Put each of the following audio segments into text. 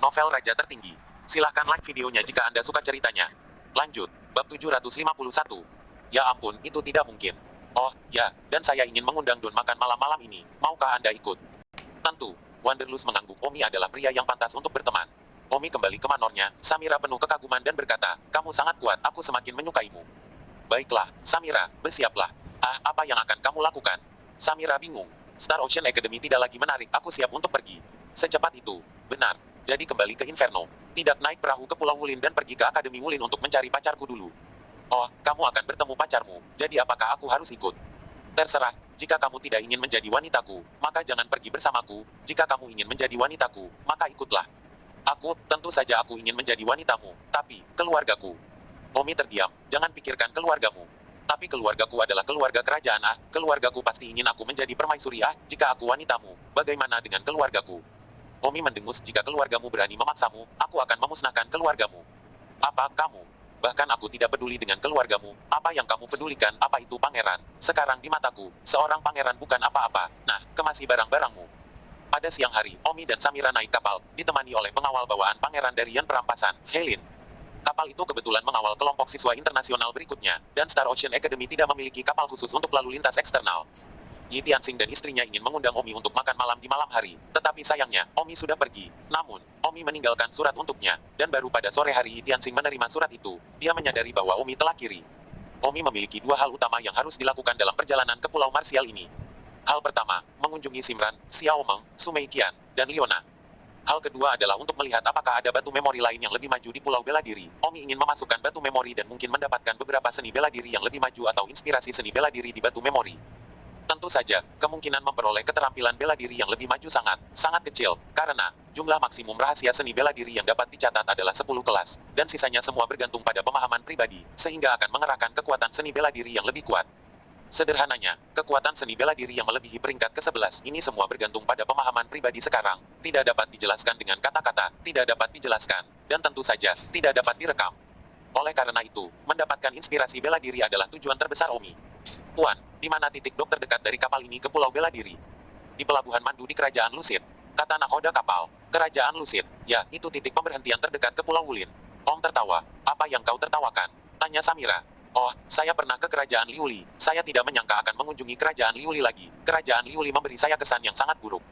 Novel Raja Tertinggi. Silahkan like videonya jika Anda suka ceritanya. Lanjut, bab 751. Ya ampun, itu tidak mungkin. Oh, ya, dan saya ingin mengundang Don makan malam-malam ini. Maukah Anda ikut? Tentu. Wanderlust mengangguk. Omi adalah pria yang pantas untuk berteman. Omi kembali ke manornya. Samira penuh kekaguman dan berkata, kamu sangat kuat, aku semakin menyukaimu. Baiklah, Samira, bersiaplah. Ah, apa yang akan kamu lakukan? Samira bingung. Star Ocean Academy tidak lagi menarik, aku siap untuk pergi. Secepat itu. Benar. Jadi kembali ke Inferno. Tidak naik perahu ke Pulau Wulin dan pergi ke Akademi Wulin untuk mencari pacarku dulu. Oh, kamu akan bertemu pacarmu, jadi apakah aku harus ikut? Terserah, jika kamu tidak ingin menjadi wanitaku, maka jangan pergi bersamaku. Jika kamu ingin menjadi wanitaku, maka ikutlah. Aku, tentu saja aku ingin menjadi wanitamu, tapi, keluargaku. Omi terdiam, jangan pikirkan keluargamu. Tapi keluargaku adalah keluarga kerajaan keluargaku pasti ingin aku menjadi permaisuri jika aku wanitamu, bagaimana dengan keluargaku? Omi mendengus jika keluargamu berani memaksamu, aku akan memusnahkan keluargamu. Apa kamu? Bahkan aku tidak peduli dengan keluargamu, apa yang kamu pedulikan, apa itu pangeran? Sekarang di mataku, seorang pangeran bukan apa-apa, nah, kemasi barang-barangmu. Pada siang hari, Omi dan Samira naik kapal, ditemani oleh pengawal bawaan pangeran dari Yan Perampasan, Helin. Kapal itu kebetulan mengawal kelompok siswa internasional berikutnya, dan Star Ocean Academy tidak memiliki kapal khusus untuk lalu lintas eksternal. Yi Tianxing dan istrinya ingin mengundang Omi untuk makan malam di malam hari, tetapi sayangnya, Omi sudah pergi. Namun, Omi meninggalkan surat untuknya, dan baru pada sore hari Yi Tianxing menerima surat itu, dia menyadari bahwa Omi telah kiri. Omi memiliki dua hal utama yang harus dilakukan dalam perjalanan ke Pulau Marsial ini. Hal pertama, mengunjungi Simran, Xiao Meng, Sumei Qian, dan Liona. Hal kedua adalah untuk melihat apakah ada batu memori lain yang lebih maju di Pulau Bela Diri. Omi ingin memasukkan batu memori dan mungkin mendapatkan beberapa seni bela diri yang lebih maju atau inspirasi seni bela diri di batu memori. Tentu saja, kemungkinan memperoleh keterampilan bela diri yang lebih maju sangat kecil, karena jumlah maksimum rahasia seni bela diri yang dapat dicatat adalah 10 kelas, dan sisanya semua bergantung pada pemahaman pribadi, sehingga akan mengerahkan kekuatan seni bela diri yang lebih kuat. Sederhananya, kekuatan seni bela diri yang melebihi peringkat ke-11 ini semua bergantung pada pemahaman pribadi sekarang, tidak dapat dijelaskan dengan kata-kata, tidak dapat dijelaskan, dan tentu saja, tidak dapat direkam. Oleh karena itu, mendapatkan inspirasi bela diri adalah tujuan terbesar Omi. Tuan, di mana titik dok terdekat dari kapal ini ke Pulau Bela Diri? Di pelabuhan Mandu di Kerajaan Lusid, kata nakoda kapal. Kerajaan Lusid, ya, itu titik pemberhentian terdekat ke Pulau Wulin. Om tertawa, apa yang kau tertawakan? Tanya Samira. Oh, saya pernah ke Kerajaan Liuli. Saya tidak menyangka akan mengunjungi Kerajaan Liuli lagi. Kerajaan Liuli memberi saya kesan yang sangat buruk.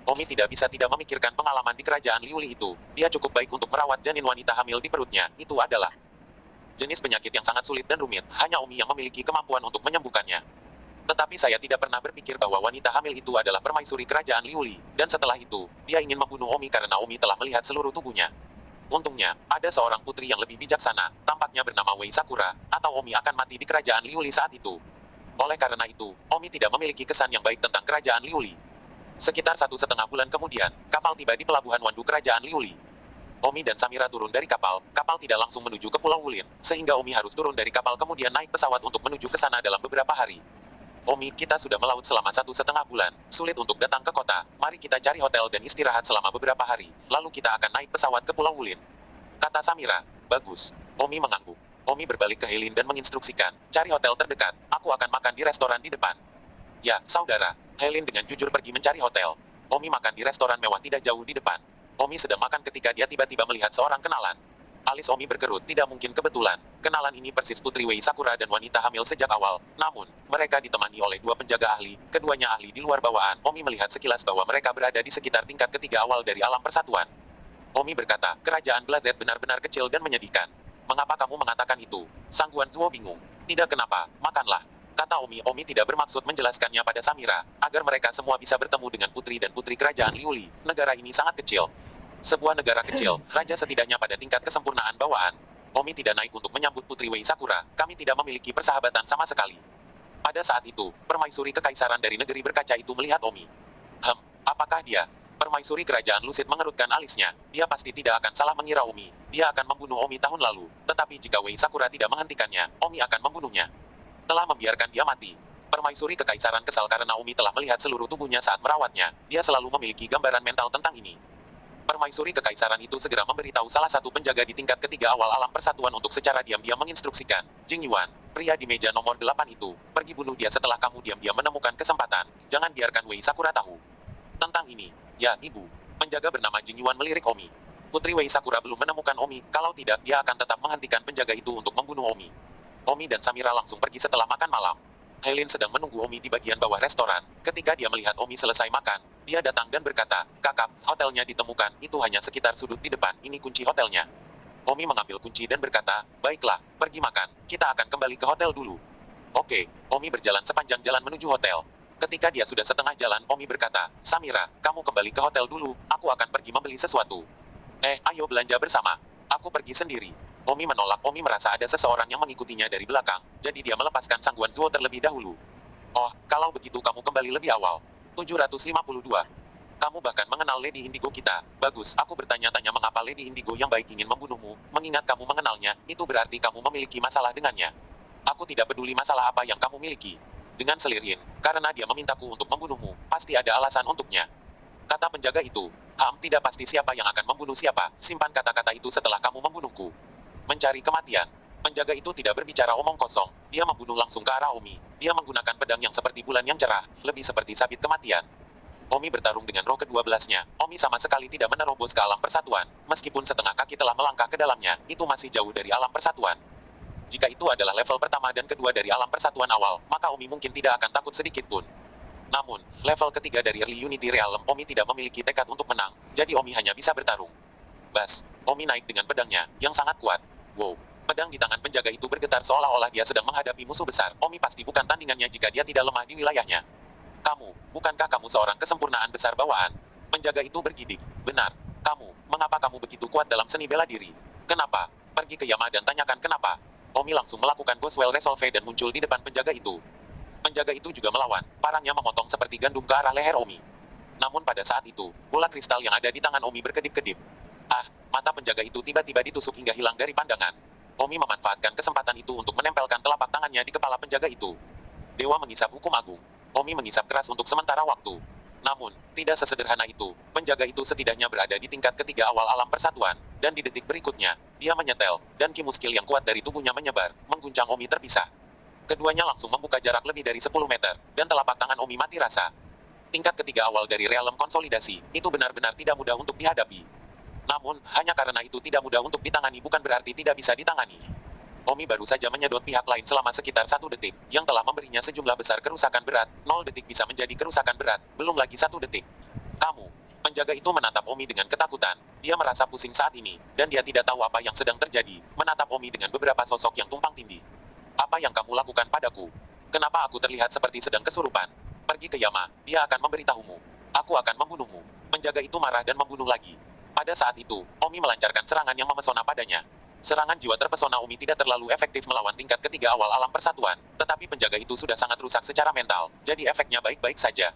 Omi tidak bisa tidak memikirkan pengalaman di Kerajaan Liuli itu. Dia cukup baik untuk merawat janin wanita hamil di perutnya. Itu adalah jenis penyakit yang sangat sulit dan rumit. Hanya Omi yang memiliki kemampuan untuk menyembuhkannya. Tetapi saya tidak pernah berpikir bahwa wanita hamil itu adalah permaisuri Kerajaan Liuli. Dan setelah itu, dia ingin membunuh Omi karena Omi telah melihat seluruh tubuhnya. Untungnya, ada seorang putri yang lebih bijaksana, tampaknya bernama Wei Sakura, atau Omi akan mati di Kerajaan Liuli saat itu. Oleh karena itu, Omi tidak memiliki kesan yang baik tentang Kerajaan Liuli. Sekitar 1,5 bulan kemudian, kapal tiba di pelabuhan Wandu Kerajaan Liuli. Omi dan Samira turun dari kapal tidak langsung menuju ke Pulau Wulin, sehingga Omi harus turun dari kapal kemudian naik pesawat untuk menuju ke sana dalam beberapa hari. Omi, kita sudah melaut selama 1,5 bulan, sulit untuk datang ke kota, mari kita cari hotel dan istirahat selama beberapa hari, lalu kita akan naik pesawat ke Pulau Wulin. Kata Samira, bagus. Omi mengangguk. Omi berbalik ke Helin dan menginstruksikan, cari hotel terdekat, aku akan makan di restoran di depan. Ya, saudara. Helin dengan jujur pergi mencari hotel. Omi makan di restoran mewah tidak jauh di depan. Omi sedang makan ketika dia tiba-tiba melihat seorang kenalan. Alis Omi berkerut, tidak mungkin kebetulan. Kenalan ini persis Putri Wei Sakura dan wanita hamil sejak awal. Namun, mereka ditemani oleh dua penjaga ahli, keduanya ahli di luar bawaan. Omi melihat sekilas bahwa mereka berada di sekitar tingkat ketiga awal dari alam persatuan. Omi berkata, kerajaan Blazet benar-benar kecil dan menyedihkan. Mengapa kamu mengatakan itu? Sang Guan Zuo bingung. Tidak kenapa, makanlah. Kata Omi. Omi tidak bermaksud menjelaskannya pada Samira, agar mereka semua bisa bertemu dengan putri dan putri kerajaan Liuli. Negara ini sangat kecil. Sebuah negara kecil, raja setidaknya pada tingkat kesempurnaan bawaan. Omi tidak naik untuk menyambut Putri Wei Sakura, kami tidak memiliki persahabatan sama sekali. Pada saat itu, permaisuri kekaisaran dari negeri berkaca itu melihat Omi. Apakah dia? Permaisuri kerajaan Lusid mengerutkan alisnya, dia pasti tidak akan salah mengira Omi. Dia akan membunuh Omi tahun lalu, tetapi jika Wei Sakura tidak menghentikannya, Omi akan membunuhnya. Telah membiarkan dia mati. Permaisuri kekaisaran kesal karena Omi telah melihat seluruh tubuhnya saat merawatnya, dia selalu memiliki gambaran mental tentang ini. Permaisuri kekaisaran itu segera memberitahu salah satu penjaga di tingkat ketiga awal alam persatuan untuk secara diam-diam menginstruksikan, Jing Yuan, pria di meja nomor 8 itu, pergi bunuh dia setelah kamu diam-diam menemukan kesempatan, jangan biarkan Wei Sakura tahu. Tentang ini, ya ibu, penjaga bernama Jing Yuan melirik Omi. Putri Wei Sakura belum menemukan Omi, kalau tidak dia akan tetap menghentikan penjaga itu untuk membunuh Omi. Omi dan Samira langsung pergi setelah makan malam. Hailin sedang menunggu Omi di bagian bawah restoran. Ketika dia melihat Omi selesai makan, dia datang dan berkata, "Kakak, hotelnya ditemukan, itu hanya sekitar sudut di depan, ini kunci hotelnya." Omi mengambil kunci dan berkata, "Baiklah, pergi makan, kita akan kembali ke hotel dulu." Oke, Omi berjalan sepanjang jalan menuju hotel. Ketika dia sudah setengah jalan, Omi berkata, "Samira, kamu kembali ke hotel dulu, aku akan pergi membeli sesuatu." Ayo belanja bersama. Aku pergi sendiri." Omi menolak. Omi merasa ada seseorang yang mengikutinya dari belakang, jadi dia melepaskan sangguan Zuo terlebih dahulu. "Oh, kalau begitu kamu kembali lebih awal." 752. "Kamu bahkan mengenal Lady Indigo kita. Bagus, aku bertanya-tanya mengapa Lady Indigo yang baik ingin membunuhmu. Mengingat kamu mengenalnya, itu berarti kamu memiliki masalah dengannya." "Aku tidak peduli masalah apa yang kamu miliki." Dengan selirin, "Karena dia memintaku untuk membunuhmu, pasti ada alasan untuknya," kata penjaga itu. Tidak pasti siapa yang akan membunuh siapa. Simpan kata-kata itu setelah kamu membunuhku." Mencari kematian. Penjaga itu tidak berbicara omong kosong. Dia membunuh langsung ke arah Omi. Dia menggunakan pedang yang seperti bulan yang cerah, lebih seperti sabit kematian. Omi bertarung dengan roh ke-12-nya. Omi sama sekali tidak menerobos ke alam persatuan. Meskipun setengah kaki telah melangkah ke dalamnya, itu masih jauh dari alam persatuan. Jika itu adalah level pertama dan kedua dari alam persatuan awal, maka Omi mungkin tidak akan takut sedikit pun. Namun, level ketiga dari Early Unity Realm, Omi tidak memiliki tekad untuk menang, jadi Omi hanya bisa bertarung. Bas, Omi naik dengan pedangnya, yang sangat kuat. Wow, pedang di tangan penjaga itu bergetar seolah-olah dia sedang menghadapi musuh besar. Omi pasti bukan tandingannya jika dia tidak lemah di wilayahnya. Bukankah kamu seorang kesempurnaan besar bawaan?" Penjaga itu bergidik. "Benar. Mengapa kamu begitu kuat dalam seni bela diri? Kenapa? Pergi ke Yama dan tanyakan kenapa." Omi langsung melakukan Boswell Resolve dan muncul di depan penjaga itu. Penjaga itu juga melawan, parangnya memotong seperti gandum ke arah leher Omi. Namun pada saat itu, bola kristal yang ada di tangan Omi berkedip-kedip. Mata penjaga itu tiba-tiba ditusuk hingga hilang dari pandangan. Omi memanfaatkan kesempatan itu untuk menempelkan telapak tangannya di kepala penjaga itu. Dewa mengisap hukum agung. Omi mengisap keras untuk sementara waktu. Namun, tidak sesederhana itu. Penjaga itu setidaknya berada di tingkat ketiga awal alam persatuan, dan di detik berikutnya, dia menyetel, dan kimuskil yang kuat dari tubuhnya menyebar, mengguncang Omi terpisah. Keduanya langsung membuka jarak lebih dari 10 meter, dan telapak tangan Omi mati rasa. Tingkat ketiga awal dari realem konsolidasi, itu benar-benar tidak mudah untuk dihadapi. Namun, hanya karena itu tidak mudah untuk ditangani bukan berarti tidak bisa ditangani. Omi baru saja menyedot pihak lain selama sekitar 1 detik, yang telah memberinya sejumlah besar kerusakan berat. 0 detik bisa menjadi kerusakan berat, belum lagi 1 detik. Penjaga itu menatap Omi dengan ketakutan. Dia merasa pusing saat ini, dan dia tidak tahu apa yang sedang terjadi, menatap Omi dengan beberapa sosok yang tumpang tindih. "Apa yang kamu lakukan padaku? Kenapa aku terlihat seperti sedang kesurupan? Pergi ke Yama, dia akan memberitahumu. Aku akan membunuhmu." Penjaga itu marah dan membunuh lagi. Pada saat itu, Omi melancarkan serangan yang memesona padanya. Serangan jiwa terpesona Omi tidak terlalu efektif melawan tingkat ketiga awal alam persatuan, tetapi penjaga itu sudah sangat rusak secara mental, jadi efeknya baik-baik saja.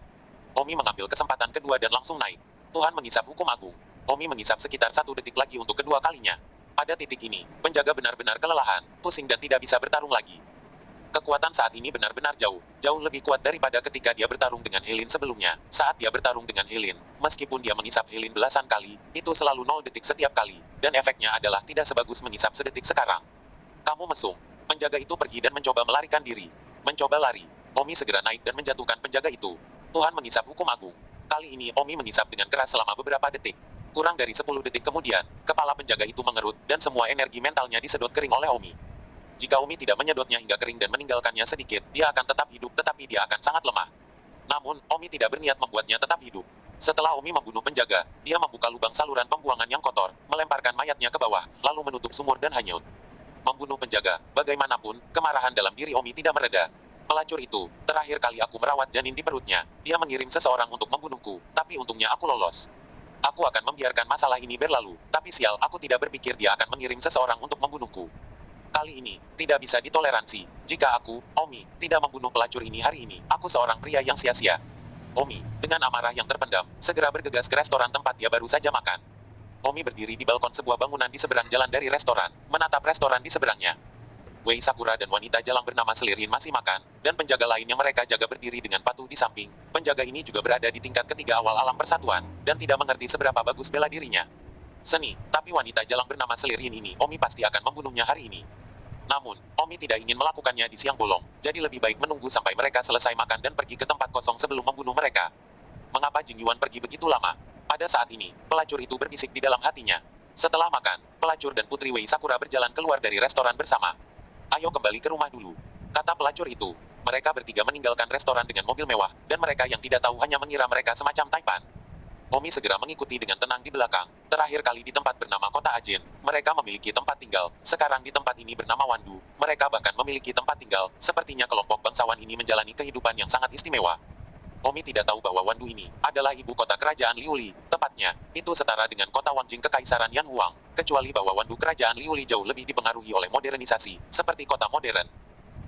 Omi mengambil kesempatan kedua dan langsung naik. Tuhan mengisap hukum agung. Omi mengisap sekitar 1 detik lagi untuk kedua kalinya. Pada titik ini, penjaga benar-benar kelelahan, pusing dan tidak bisa bertarung lagi. Kekuatan saat ini benar-benar jauh lebih kuat daripada ketika dia bertarung dengan Helin sebelumnya. Saat dia bertarung dengan Helin, meskipun dia mengisap Helin belasan kali, itu selalu 0 detik setiap kali, dan efeknya adalah tidak sebagus mengisap sedetik sekarang. "Kamu mesum." Penjaga itu pergi dan mencoba melarikan diri. Mencoba lari. Omi segera naik dan menjatuhkan penjaga itu. Tuhan mengisap hukum agung. Kali ini Omi mengisap dengan keras selama beberapa detik. Kurang dari 10 detik kemudian, kepala penjaga itu mengerut, dan semua energi mentalnya disedot kering oleh Omi. Jika Omi tidak menyedotnya hingga kering dan meninggalkannya sedikit, dia akan tetap hidup tetapi dia akan sangat lemah. Namun, Omi tidak berniat membuatnya tetap hidup. Setelah Omi membunuh penjaga, dia membuka lubang saluran pembuangan yang kotor, melemparkan mayatnya ke bawah, lalu menutup sumur dan hanyut. Membunuh penjaga, bagaimanapun, kemarahan dalam diri Omi tidak mereda. "Pelacur itu, terakhir kali aku merawat janin di perutnya, dia mengirim seseorang untuk membunuhku, tapi untungnya aku lolos. Aku akan membiarkan masalah ini berlalu, tapi sial aku tidak berpikir dia akan mengirim seseorang untuk membunuhku. Kali ini, tidak bisa ditoleransi. Jika aku, Omi, tidak membunuh pelacur ini hari ini, aku seorang pria yang sia-sia." Omi, dengan amarah yang terpendam, segera bergegas ke restoran tempat dia baru saja makan. Omi berdiri di balkon sebuah bangunan di seberang jalan dari restoran, menatap restoran di seberangnya. Wei Sakura dan wanita jalang bernama Selirin masih makan, dan penjaga lain yang mereka jaga berdiri dengan patuh di samping. Penjaga ini juga berada di tingkat ketiga awal alam persatuan, dan tidak mengerti seberapa bagus bela dirinya. Seni, tapi wanita jalang bernama Selirin ini, Omi pasti akan membunuhnya hari ini. Namun, Omi tidak ingin melakukannya di siang bolong, jadi lebih baik menunggu sampai mereka selesai makan dan pergi ke tempat kosong sebelum membunuh mereka. Mengapa Jing Yuan pergi begitu lama? Pada saat ini, pelacur itu berbisik di dalam hatinya. Setelah makan, pelacur dan Putri Wei Sakura berjalan keluar dari restoran bersama. Ayo kembali ke rumah dulu, kata pelacur itu. Mereka bertiga meninggalkan restoran dengan mobil mewah, dan mereka yang tidak tahu hanya mengira mereka semacam taipan. Omi segera mengikuti dengan tenang di belakang. Terakhir kali di tempat bernama Kota Ajen, mereka memiliki tempat tinggal. Sekarang di tempat ini bernama Wandu, mereka bahkan memiliki tempat tinggal. Sepertinya kelompok bangsawan ini menjalani kehidupan yang sangat istimewa. Omi tidak tahu bahwa Wandu ini adalah ibu kota kerajaan Liuli. Tepatnya, itu setara dengan kota Wangjing Kekaisaran Yan Huang. Kecuali bahwa Wandu kerajaan Liuli jauh lebih dipengaruhi oleh modernisasi, seperti kota modern.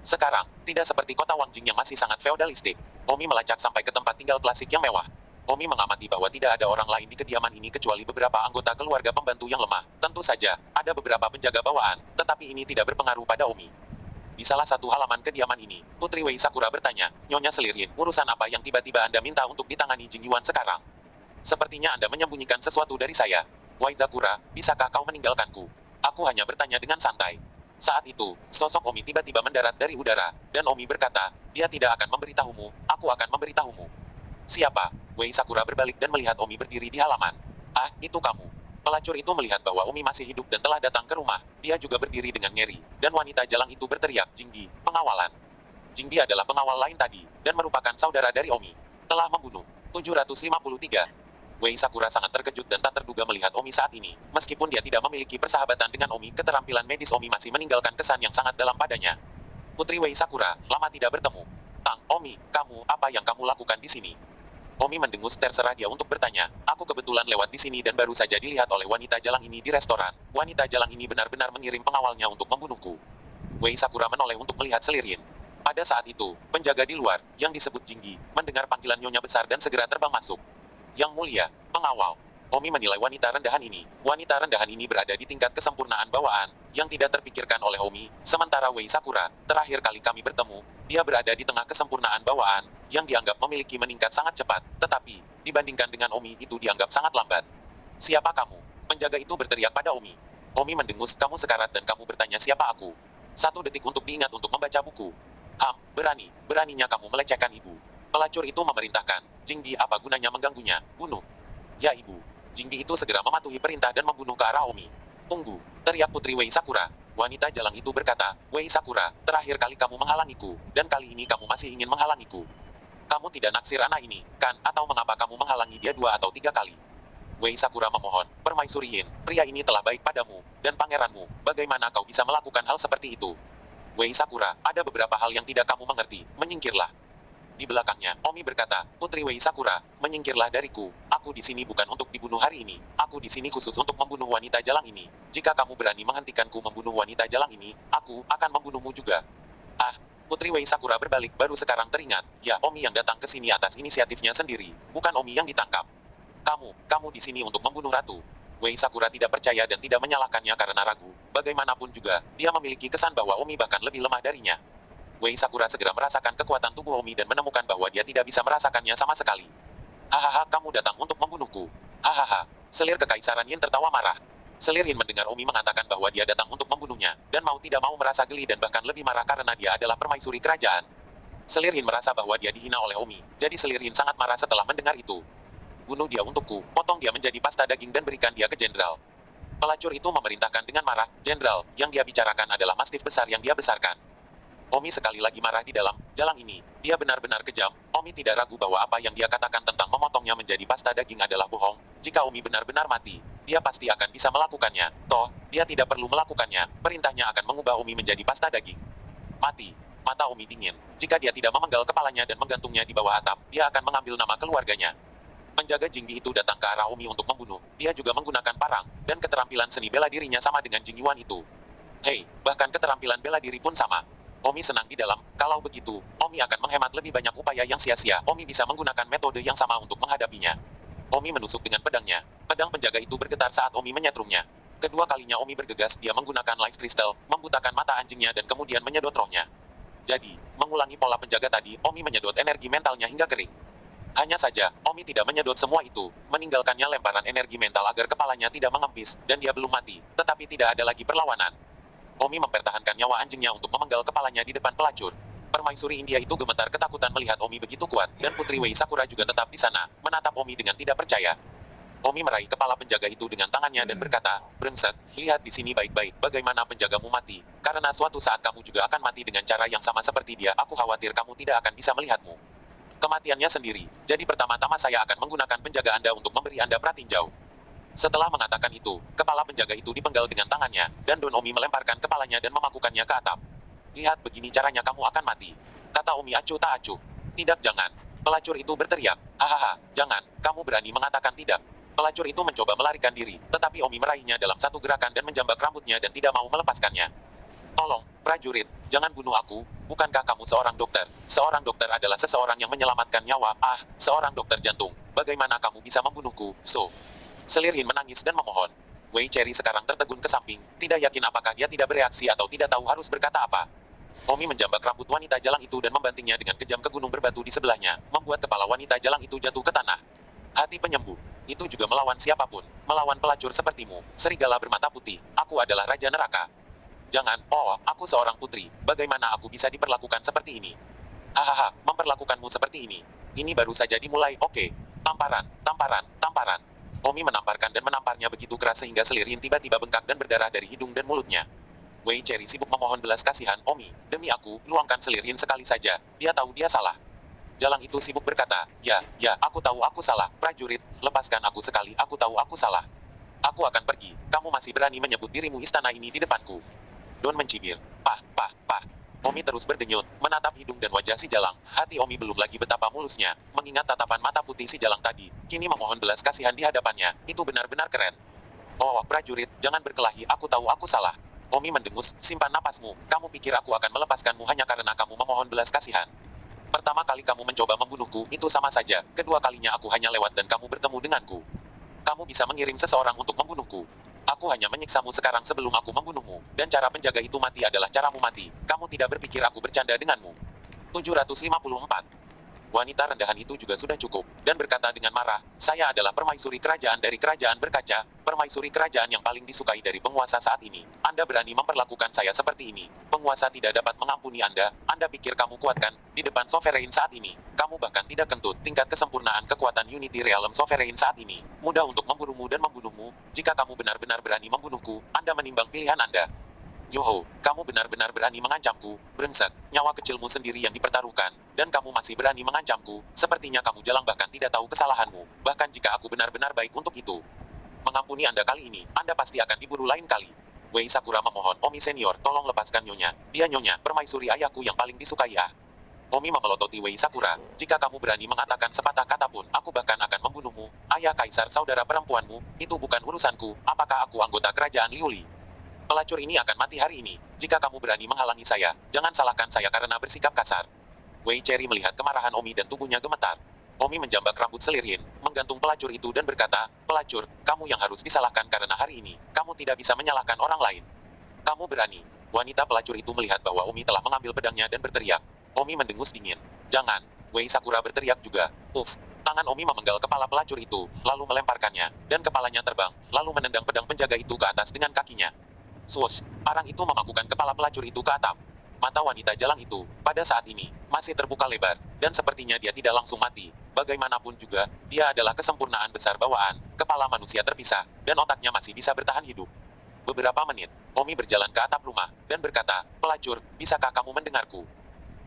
Sekarang, tidak seperti kota Wangjing yang masih sangat feodalistik. Omi melacak sampai ke tempat tinggal klasik yang mewah. Omi mengamati bahwa tidak ada orang lain di kediaman ini kecuali beberapa anggota keluarga pembantu yang lemah. Tentu saja, ada beberapa penjaga bawaan, tetapi ini tidak berpengaruh pada Omi. Di salah satu halaman kediaman ini, Putri Wei Sakura bertanya, Nyonya Selirin, urusan apa yang tiba-tiba Anda minta untuk ditangani Jing Yuan sekarang? Sepertinya Anda menyembunyikan sesuatu dari saya. Wei Sakura, bisakah kau meninggalkanku? Aku hanya bertanya dengan santai. Saat itu, sosok Omi tiba-tiba mendarat dari udara, dan Omi berkata, dia tidak akan memberitahumu, aku akan memberitahumu. Siapa? Wei Sakura berbalik dan melihat Omi berdiri di halaman. Ah, itu kamu. Pelacur itu melihat bahwa Omi masih hidup dan telah datang ke rumah. Dia juga berdiri dengan ngeri, dan wanita jalang itu berteriak, Jingbi, pengawalan. Jingbi adalah pengawal lain tadi, dan merupakan saudara dari Omi. Telah membunuh. 753. Wei Sakura sangat terkejut dan tak terduga melihat Omi saat ini. Meskipun dia tidak memiliki persahabatan dengan Omi, keterampilan medis Omi masih meninggalkan kesan yang sangat dalam padanya. Putri Wei Sakura, lama tidak bertemu. Tang, Omi, kamu, apa yang kamu lakukan di sini? Omi mendengus terserah dia untuk bertanya. Aku kebetulan lewat di sini dan baru saja dilihat oleh wanita jalang ini di restoran. Wanita jalang ini benar-benar mengirim pengawalnya untuk membunuhku. Wei Sakura menoleh untuk melihat Selirin. Pada saat itu, penjaga di luar, yang disebut Jinggi, mendengar panggilan nyonya besar dan segera terbang masuk. Yang mulia, pengawal. Omi menilai wanita rendahan ini. Wanita rendahan ini berada di tingkat kesempurnaan bawaan, yang tidak terpikirkan oleh Omi. Sementara Wei Sakura, terakhir kali kami bertemu, dia berada di tengah kesempurnaan bawaan, yang dianggap memiliki meningkat sangat cepat, tetapi, dibandingkan dengan Omi itu dianggap sangat lambat. Siapa kamu? Penjaga itu berteriak pada Omi. Omi mendengus, kamu sekarat dan kamu bertanya siapa aku. 1 detik untuk diingat untuk membaca buku. Beraninya kamu melecehkan ibu. Pelacur itu memerintahkan, Jingbi apa gunanya mengganggunya, bunuh. Ya ibu. Jingbi itu segera mematuhi perintah dan membunuh ke arah Omi. Tunggu, teriak Putri Wei Sakura. Wanita jalang itu berkata, Wei Sakura, terakhir kali kamu menghalangiku, dan kali ini kamu masih ingin menghalangiku. Kamu tidak naksir anak ini, kan? Atau mengapa kamu menghalangi dia 2 atau 3 kali? Wei Sakura memohon, Permaisuri Yin, pria ini telah baik padamu, dan pangeranmu, bagaimana kau bisa melakukan hal seperti itu? Wei Sakura, ada beberapa hal yang tidak kamu mengerti, menyingkirlah. Di belakangnya, Omi berkata, Putri Wei Sakura, menyingkirlah dariku. Aku di sini bukan untuk dibunuh hari ini. Aku di sini khusus untuk membunuh wanita jalang ini. Jika kamu berani menghentikanku membunuh wanita jalang ini, aku akan membunuhmu juga. Ah, Putri Wei Sakura berbalik baru sekarang teringat. Ya, Omi yang datang ke sini atas inisiatifnya sendiri, bukan Omi yang ditangkap. Kamu di sini untuk membunuh ratu. Wei Sakura tidak percaya dan tidak menyalahkannya karena ragu. Bagaimanapun juga, dia memiliki kesan bahwa Omi bahkan lebih lemah darinya. Wei Sakura segera merasakan kekuatan tubuh Omi dan menemukan bahwa dia tidak bisa merasakannya sama sekali. Hahaha, kamu datang untuk membunuhku. Hahaha, selir Kekaisaran Yin tertawa marah. Selir Yin mendengar Omi mengatakan bahwa dia datang untuk membunuhnya, dan mau tidak mau merasa geli dan bahkan lebih marah karena dia adalah permaisuri kerajaan. Selir Yin merasa bahwa dia dihina oleh Omi, jadi Selir Yin sangat marah setelah mendengar itu. Bunuh dia untukku, potong dia menjadi pasta daging dan berikan dia ke jenderal. Pelacur itu memerintahkan dengan marah, jenderal, yang dia bicarakan adalah mastif besar yang dia besarkan. Omi sekali lagi marah di dalam jalang ini. Dia benar-benar kejam. Omi tidak ragu bahwa apa yang dia katakan tentang memotongnya menjadi pasta daging adalah bohong. Jika Omi benar-benar mati, dia pasti akan bisa melakukannya. Toh, dia tidak perlu melakukannya. Perintahnya akan mengubah Omi menjadi pasta daging. Mati. Mata Omi dingin. Jika dia tidak memenggal kepalanya dan menggantungnya di bawah atap, dia akan mengambil nama keluarganya. Penjaga Jingbi itu datang ke arah Omi untuk membunuh. Dia juga menggunakan parang, dan keterampilan seni bela dirinya sama dengan Jing Yuan itu. Hei, bahkan keterampilan bela diri pun sama. Omi senang di dalam, kalau begitu, Omi akan menghemat lebih banyak upaya yang sia-sia. Omi bisa menggunakan metode yang sama untuk menghadapinya. Omi menusuk dengan pedangnya. Pedang penjaga itu bergetar saat Omi menyetrumnya. Kedua kalinya Omi bergegas, dia menggunakan life crystal, membutakan mata anjingnya dan kemudian menyedot rohnya. Jadi, mengulangi pola penjaga tadi, Omi menyedot energi mentalnya hingga kering. Hanya saja, Omi tidak menyedot semua itu, meninggalkannya lemparan energi mental agar kepalanya tidak mengempis, dan dia belum mati, tetapi tidak ada lagi perlawanan. Omi mempertahankan nyawa anjingnya untuk memenggal kepalanya di depan pelacur. Permaisuri India itu gemetar ketakutan melihat Omi begitu kuat, dan Putri Wei Sakura juga tetap di sana, menatap Omi dengan tidak percaya. Omi meraih kepala penjaga itu dengan tangannya dan berkata, "Brengsek, lihat di sini baik-baik bagaimana penjagamu mati. Karena suatu saat kamu juga akan mati dengan cara yang sama seperti dia. Aku khawatir kamu tidak akan bisa melihatmu. Kematiannya sendiri. Jadi pertama-tama saya akan menggunakan penjaga Anda untuk memberi Anda pratinjau." Setelah mengatakan itu, kepala penjaga itu dipenggal dengan tangannya, dan Don Omi melemparkan kepalanya dan memakukannya ke atap. "Lihat begini caranya kamu akan mati," kata Omi acuh tak acuh. "Tidak, jangan." Pelacur itu berteriak. "Hahaha, jangan, kamu berani mengatakan tidak." Pelacur itu mencoba melarikan diri, tetapi Omi meraihnya dalam satu gerakan dan menjambak rambutnya dan tidak mau melepaskannya. "Tolong, prajurit, jangan bunuh aku, bukankah kamu seorang dokter? Seorang dokter adalah seseorang yang menyelamatkan nyawa. Ah, seorang dokter jantung, bagaimana kamu bisa membunuhku, So?" Selirhin menangis dan memohon. Wei Cherry sekarang tertegun ke samping, tidak yakin apakah dia tidak bereaksi atau tidak tahu harus berkata apa. Omi menjambak rambut wanita jalang itu dan membantingnya dengan kejam ke gunung berbatu di sebelahnya, membuat kepala wanita jalang itu jatuh ke tanah. Hati penyembuh. Itu juga melawan siapapun, melawan pelacur sepertimu, serigala bermata putih. Aku adalah Raja Neraka. Jangan, oh, aku seorang putri, bagaimana aku bisa diperlakukan seperti ini? Hahaha, memperlakukanmu seperti ini. Ini baru saja dimulai, oke. Tamparan, tamparan, tamparan. Omi menamparkan dan menamparnya begitu keras sehingga Selirhin tiba-tiba bengkak dan berdarah dari hidung dan mulutnya. Wei Cherry sibuk memohon belas kasihan, "Omi, demi aku, luangkan Selirhin sekali saja, dia tahu dia salah." Jalang itu sibuk berkata, ya, aku tahu aku salah, prajurit, lepaskan aku sekali, aku tahu aku salah. Aku akan pergi, kamu masih berani menyebut dirimu istana ini di depanku." Don mencibir. Pah, pah, pah. Omi terus berdenyut, menatap hidung dan wajah si Jalang. Hati Omi belum lagi betapa mulusnya, mengingat tatapan mata putih si Jalang tadi, kini memohon belas kasihan di hadapannya, itu benar-benar keren. "Oh, prajurit, jangan berkelahi, aku tahu aku salah." Omi mendengus, "Simpan napasmu, kamu pikir aku akan melepaskanmu hanya karena kamu memohon belas kasihan? Pertama kali kamu mencoba membunuhku, itu sama saja, kedua kalinya aku hanya lewat dan kamu bertemu denganku. Kamu bisa mengirim seseorang untuk membunuhku. Aku hanya menyiksamu sekarang sebelum aku membunuhmu, dan cara penjaga itu mati adalah caramu mati. Kamu tidak berpikir aku bercanda denganmu." 754. Wanita rendahan itu juga sudah cukup, dan berkata dengan marah, "Saya adalah permaisuri kerajaan dari kerajaan berkaca, permaisuri kerajaan yang paling disukai dari penguasa saat ini. Anda berani memperlakukan saya seperti ini. Penguasa tidak dapat mengampuni Anda. Anda pikir kamu kuat kan? Di depan Sovereign saat ini, kamu bahkan tidak kentut tingkat kesempurnaan kekuatan Unity Realm Sovereign saat ini. Mudah untuk membunuhmu dan membunuhmu. Jika kamu benar-benar berani membunuhku, Anda menimbang pilihan Anda. Yoho, kamu benar-benar berani mengancamku, brengsek, nyawa kecilmu sendiri yang dipertaruhkan, dan kamu masih berani mengancamku, sepertinya kamu Jalang bahkan tidak tahu kesalahanmu, bahkan jika aku benar-benar baik untuk itu. Mengampuni Anda kali ini, Anda pasti akan diburu lain kali." Wei Sakura memohon, "Omi senior, tolong lepaskan Nyonya, dia Nyonya, permaisuri ayahku yang paling disukai ah." Omi memelototi Wei Sakura, "Jika kamu berani mengatakan sepatah kata pun, aku bahkan akan membunuhmu, ayah kaisar saudara perempuanmu, itu bukan urusanku, apakah aku anggota kerajaan Liuli? Pelacur ini akan mati hari ini. Jika kamu berani menghalangi saya, jangan salahkan saya karena bersikap kasar." Wei Cherry melihat kemarahan Omi dan tubuhnya gemetar. Omi menjambak rambut Selirhin, menggantung pelacur itu dan berkata, "Pelacur, kamu yang harus disalahkan karena hari ini, kamu tidak bisa menyalahkan orang lain. Kamu berani." Wanita pelacur itu melihat bahwa Omi telah mengambil pedangnya dan berteriak. Omi mendengus dingin. "Jangan." Wei Sakura berteriak juga. Uff. Tangan Omi memenggal kepala pelacur itu, lalu melemparkannya, dan kepalanya terbang, lalu menendang pedang penjaga itu ke atas dengan kakinya. Swoosh, parang itu memakukan kepala pelacur itu ke atap. Mata wanita jalang itu, pada saat ini, masih terbuka lebar, dan sepertinya dia tidak langsung mati. Bagaimanapun juga, dia adalah kesempurnaan besar bawaan, kepala manusia terpisah, dan otaknya masih bisa bertahan hidup. Beberapa menit, Omi berjalan ke atap rumah, dan berkata, "Pelacur, bisakah kamu mendengarku?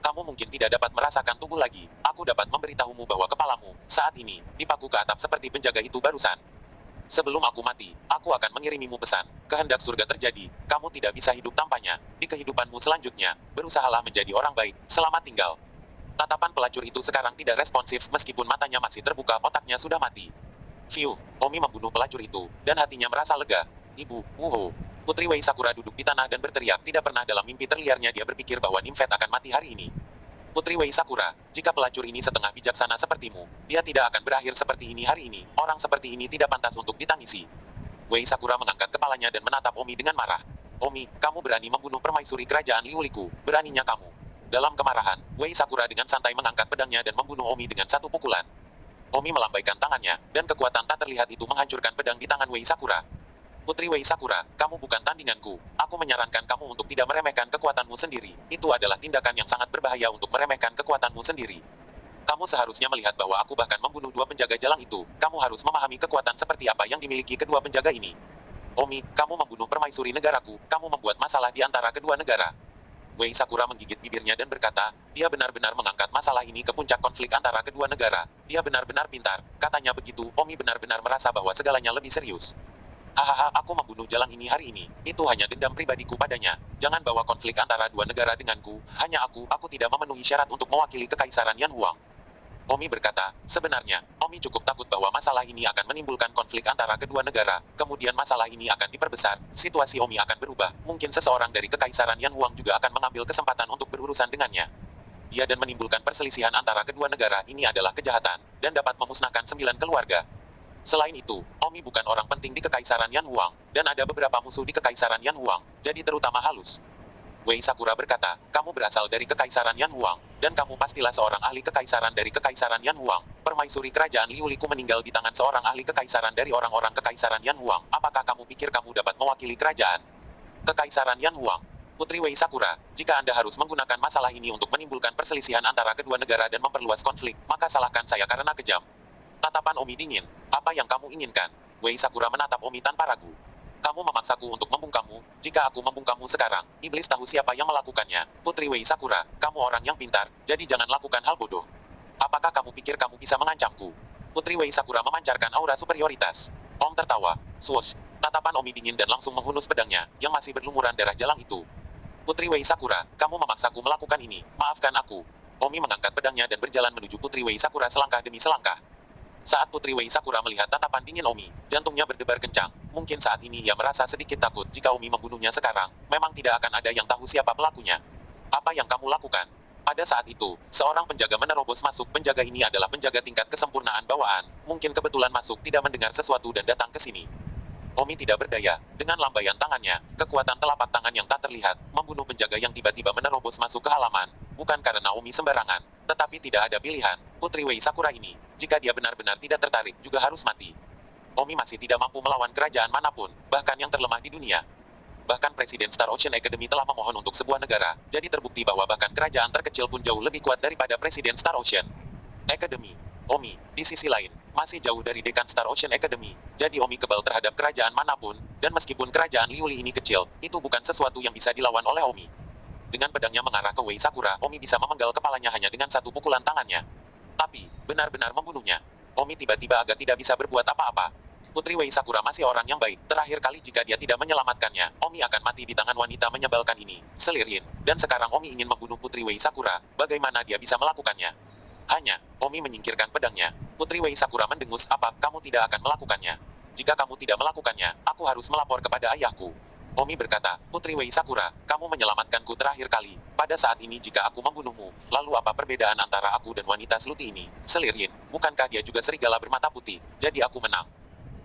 Kamu mungkin tidak dapat merasakan tubuh lagi. Aku dapat memberitahumu bahwa kepalamu, saat ini, dipaku ke atap seperti penjaga itu barusan. Sebelum aku mati, aku akan mengirimimu pesan. Kehendak surga terjadi, kamu tidak bisa hidup tanpanya. Di kehidupanmu selanjutnya, berusahalah menjadi orang baik, selamat tinggal." Tatapan pelacur itu sekarang tidak responsif meskipun matanya masih terbuka, otaknya sudah mati. Fiu, Omi membunuh pelacur itu, dan hatinya merasa lega. "Ibu, wuho." Putri Wei Sakura duduk di tanah dan berteriak, tidak pernah dalam mimpi terliarnya dia berpikir bahwa Nimfet akan mati hari ini. "Putri Wei Sakura, jika pelacur ini setengah bijaksana sepertimu, dia tidak akan berakhir seperti ini hari ini. Orang seperti ini tidak pantas untuk ditangisi." Wei Sakura mengangkat kepalanya dan menatap Omi dengan marah. "Omi, kamu berani membunuh permaisuri kerajaan Liuliku, beraninya kamu." Dalam kemarahan, Wei Sakura dengan santai mengangkat pedangnya dan membunuh Omi dengan satu pukulan. Omi melambaikan tangannya, dan kekuatan tak terlihat itu menghancurkan pedang di tangan Wei Sakura. "Putri Wei Sakura, kamu bukan tandinganku. Aku menyarankan kamu untuk tidak meremehkan kekuatanmu sendiri. Itu adalah tindakan yang sangat berbahaya untuk meremehkan kekuatanmu sendiri." Kamu seharusnya melihat bahwa aku bahkan membunuh dua penjaga jalan itu. Kamu harus memahami kekuatan seperti apa yang dimiliki kedua penjaga ini. Omi, kamu membunuh permaisuri negaraku. Kamu membuat masalah di antara kedua negara. Wei Sakura menggigit bibirnya dan berkata, dia benar-benar mengangkat masalah ini ke puncak konflik antara kedua negara. Dia benar-benar pintar. Katanya begitu, Omi benar-benar merasa bahwa segalanya lebih serius. Hahaha, aku membunuh jalan ini hari ini. Itu hanya dendam pribadiku padanya. Jangan bawa konflik antara dua negara denganku. Hanya aku tidak memenuhi syarat untuk mewakili kekaisaran Yan Huang. Omi berkata, sebenarnya, Omi cukup takut bahwa masalah ini akan menimbulkan konflik antara kedua negara, kemudian masalah ini akan diperbesar, situasi Omi akan berubah, mungkin seseorang dari kekaisaran Yan Huang juga akan mengambil kesempatan untuk berurusan dengannya. Dia dan menimbulkan perselisihan antara kedua negara ini adalah kejahatan, dan dapat memusnahkan 9 keluarga. Selain itu, Omi bukan orang penting di kekaisaran Yan Huang, dan ada beberapa musuh di kekaisaran Yan Huang, jadi terutama halus. Wei Sakura berkata, kamu berasal dari kekaisaran Yan Huang, dan kamu pastilah seorang ahli kekaisaran dari kekaisaran Yan Huang. Permaisuri kerajaan Liu Liku meninggal di tangan seorang ahli kekaisaran dari orang-orang kekaisaran Yan Huang. Apakah kamu pikir kamu dapat mewakili kerajaan kekaisaran Yan Huang? Putri Wei Sakura, jika Anda harus menggunakan masalah ini untuk menimbulkan perselisihan antara kedua negara dan memperluas konflik, maka salahkan saya karena kejam. Tatapan Omi dingin. Apa yang kamu inginkan? Wei Sakura menatap Omi tanpa ragu. Kamu memaksaku untuk membungkamu. Jika aku membungkamu sekarang, iblis tahu siapa yang melakukannya. Putri Wei Sakura, kamu orang yang pintar, jadi jangan lakukan hal bodoh. Apakah kamu pikir kamu bisa mengancamku? Putri Wei Sakura memancarkan aura superioritas. Om tertawa. Swoosh. Tatapan Omi dingin dan langsung menghunus pedangnya, yang masih berlumuran darah jalang itu. Putri Wei Sakura, kamu memaksaku melakukan ini. Maafkan aku. Omi mengangkat pedangnya dan berjalan menuju Putri Wei Sakura selangkah demi selangkah. Saat Putri Wei Sakura melihat tatapan dingin Omi, jantungnya berdebar kencang. Mungkin saat ini ia merasa sedikit takut jika Omi membunuhnya sekarang, memang tidak akan ada yang tahu siapa pelakunya. Apa yang kamu lakukan? Pada saat itu, seorang penjaga menerobos masuk. Penjaga ini adalah penjaga tingkat kesempurnaan bawaan. Mungkin kebetulan masuk tidak mendengar sesuatu dan datang ke sini. Omi tidak berdaya. Dengan lambaian tangannya, kekuatan telapak tangan yang tak terlihat, membunuh penjaga yang tiba-tiba menerobos masuk ke halaman. Bukan karena Omi sembarangan, tetapi tidak ada pilihan. Putri Wei Sakura ini, jika dia benar-benar tidak tertarik, juga harus mati. Omi masih tidak mampu melawan kerajaan manapun, bahkan yang terlemah di dunia. Bahkan Presiden Star Ocean Academy telah memohon untuk sebuah negara, jadi terbukti bahwa bahkan kerajaan terkecil pun jauh lebih kuat daripada Presiden Star Ocean Academy. Omi, di sisi lain, masih jauh dari dekan Star Ocean Academy, jadi Omi kebal terhadap kerajaan manapun, dan meskipun kerajaan Liuli ini kecil, itu bukan sesuatu yang bisa dilawan oleh Omi. Dengan pedangnya mengarah ke Wei Sakura, Omi bisa memenggal kepalanya hanya dengan satu pukulan tangannya. Tapi, benar-benar membunuhnya. Omi tiba-tiba agak tidak bisa berbuat apa-apa. Putri Wei Sakura masih orang yang baik. Terakhir kali jika dia tidak menyelamatkannya, Omi akan mati di tangan wanita menyebalkan ini. Seliryin. Dan sekarang Omi ingin membunuh Putri Wei Sakura. Bagaimana dia bisa melakukannya? Hanya, Omi menyingkirkan pedangnya. Putri Wei Sakura mendengus, apa, kamu tidak akan melakukannya? Jika kamu tidak melakukannya, aku harus melapor kepada ayahku. Omi berkata, Putri Wei Sakura, kamu menyelamatkanku terakhir kali. Pada saat ini jika aku membunuhmu, lalu apa perbedaan antara aku dan wanita seluti ini? Seliryin, bukankah dia juga serigala bermata putih? Jadi aku menang.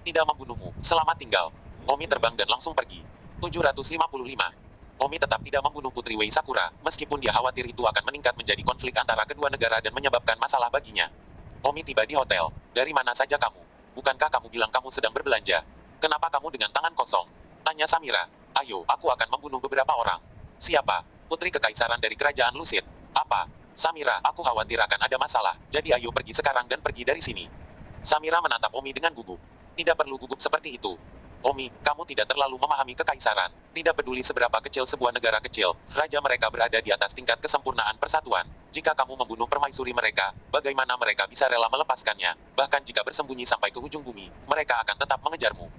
Tidak membunuhmu, selamat tinggal. Omi terbang dan langsung pergi. 755. Omi tetap tidak membunuh Putri Wei Sakura, meskipun dia khawatir itu akan meningkat menjadi konflik antara kedua negara dan menyebabkan masalah baginya. Omi tiba di hotel. Dari mana saja kamu? Bukankah kamu bilang kamu sedang berbelanja? Kenapa kamu dengan tangan kosong? Tanya Samira. Ayo, aku akan membunuh beberapa orang. Siapa? Putri Kekaisaran dari Kerajaan Lucid. Apa? Samira, aku khawatir akan ada masalah, jadi ayo pergi sekarang dan pergi dari sini. Samira menatap Omi dengan gugup. Tidak perlu gugup seperti itu. Omi, kamu tidak terlalu memahami kekaisaran. Tidak peduli seberapa kecil sebuah negara kecil, raja mereka berada di atas tingkat kesempurnaan persatuan. Jika kamu membunuh permaisuri mereka, bagaimana mereka bisa rela melepaskannya? Bahkan jika bersembunyi sampai ke ujung bumi, mereka akan tetap mengejarmu.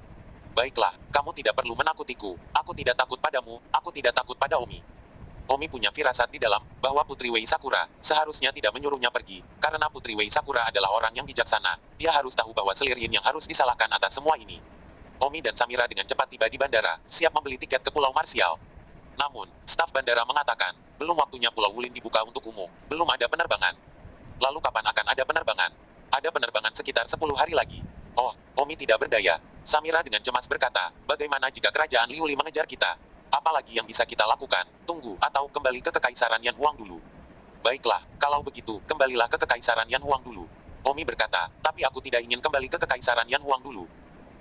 Baiklah, kamu tidak perlu menakutiku. Aku tidak takut padamu, aku tidak takut pada Omi. Omi punya firasat di dalam, bahwa Putri Wei Sakura seharusnya tidak menyuruhnya pergi, karena Putri Wei Sakura adalah orang yang bijaksana. Dia harus tahu bahwa Seliryin yang harus disalahkan atas semua ini. Omi dan Samira dengan cepat tiba di bandara, siap membeli tiket ke Pulau Marsial. Namun, staf bandara mengatakan, belum waktunya Pulau Wulin dibuka untuk umum, belum ada penerbangan. Lalu kapan akan ada penerbangan? Ada penerbangan sekitar 10 hari lagi. Oh, Omi tidak berdaya. Samira dengan cemas berkata, bagaimana jika kerajaan Liuli mengejar kita? Apalagi yang bisa kita lakukan? Tunggu, atau kembali ke Kekaisaran Yan Huang dulu. Baiklah, kalau begitu, kembalilah ke Kekaisaran Yan Huang dulu. Omi berkata, tapi aku tidak ingin kembali ke Kekaisaran Yan Huang dulu.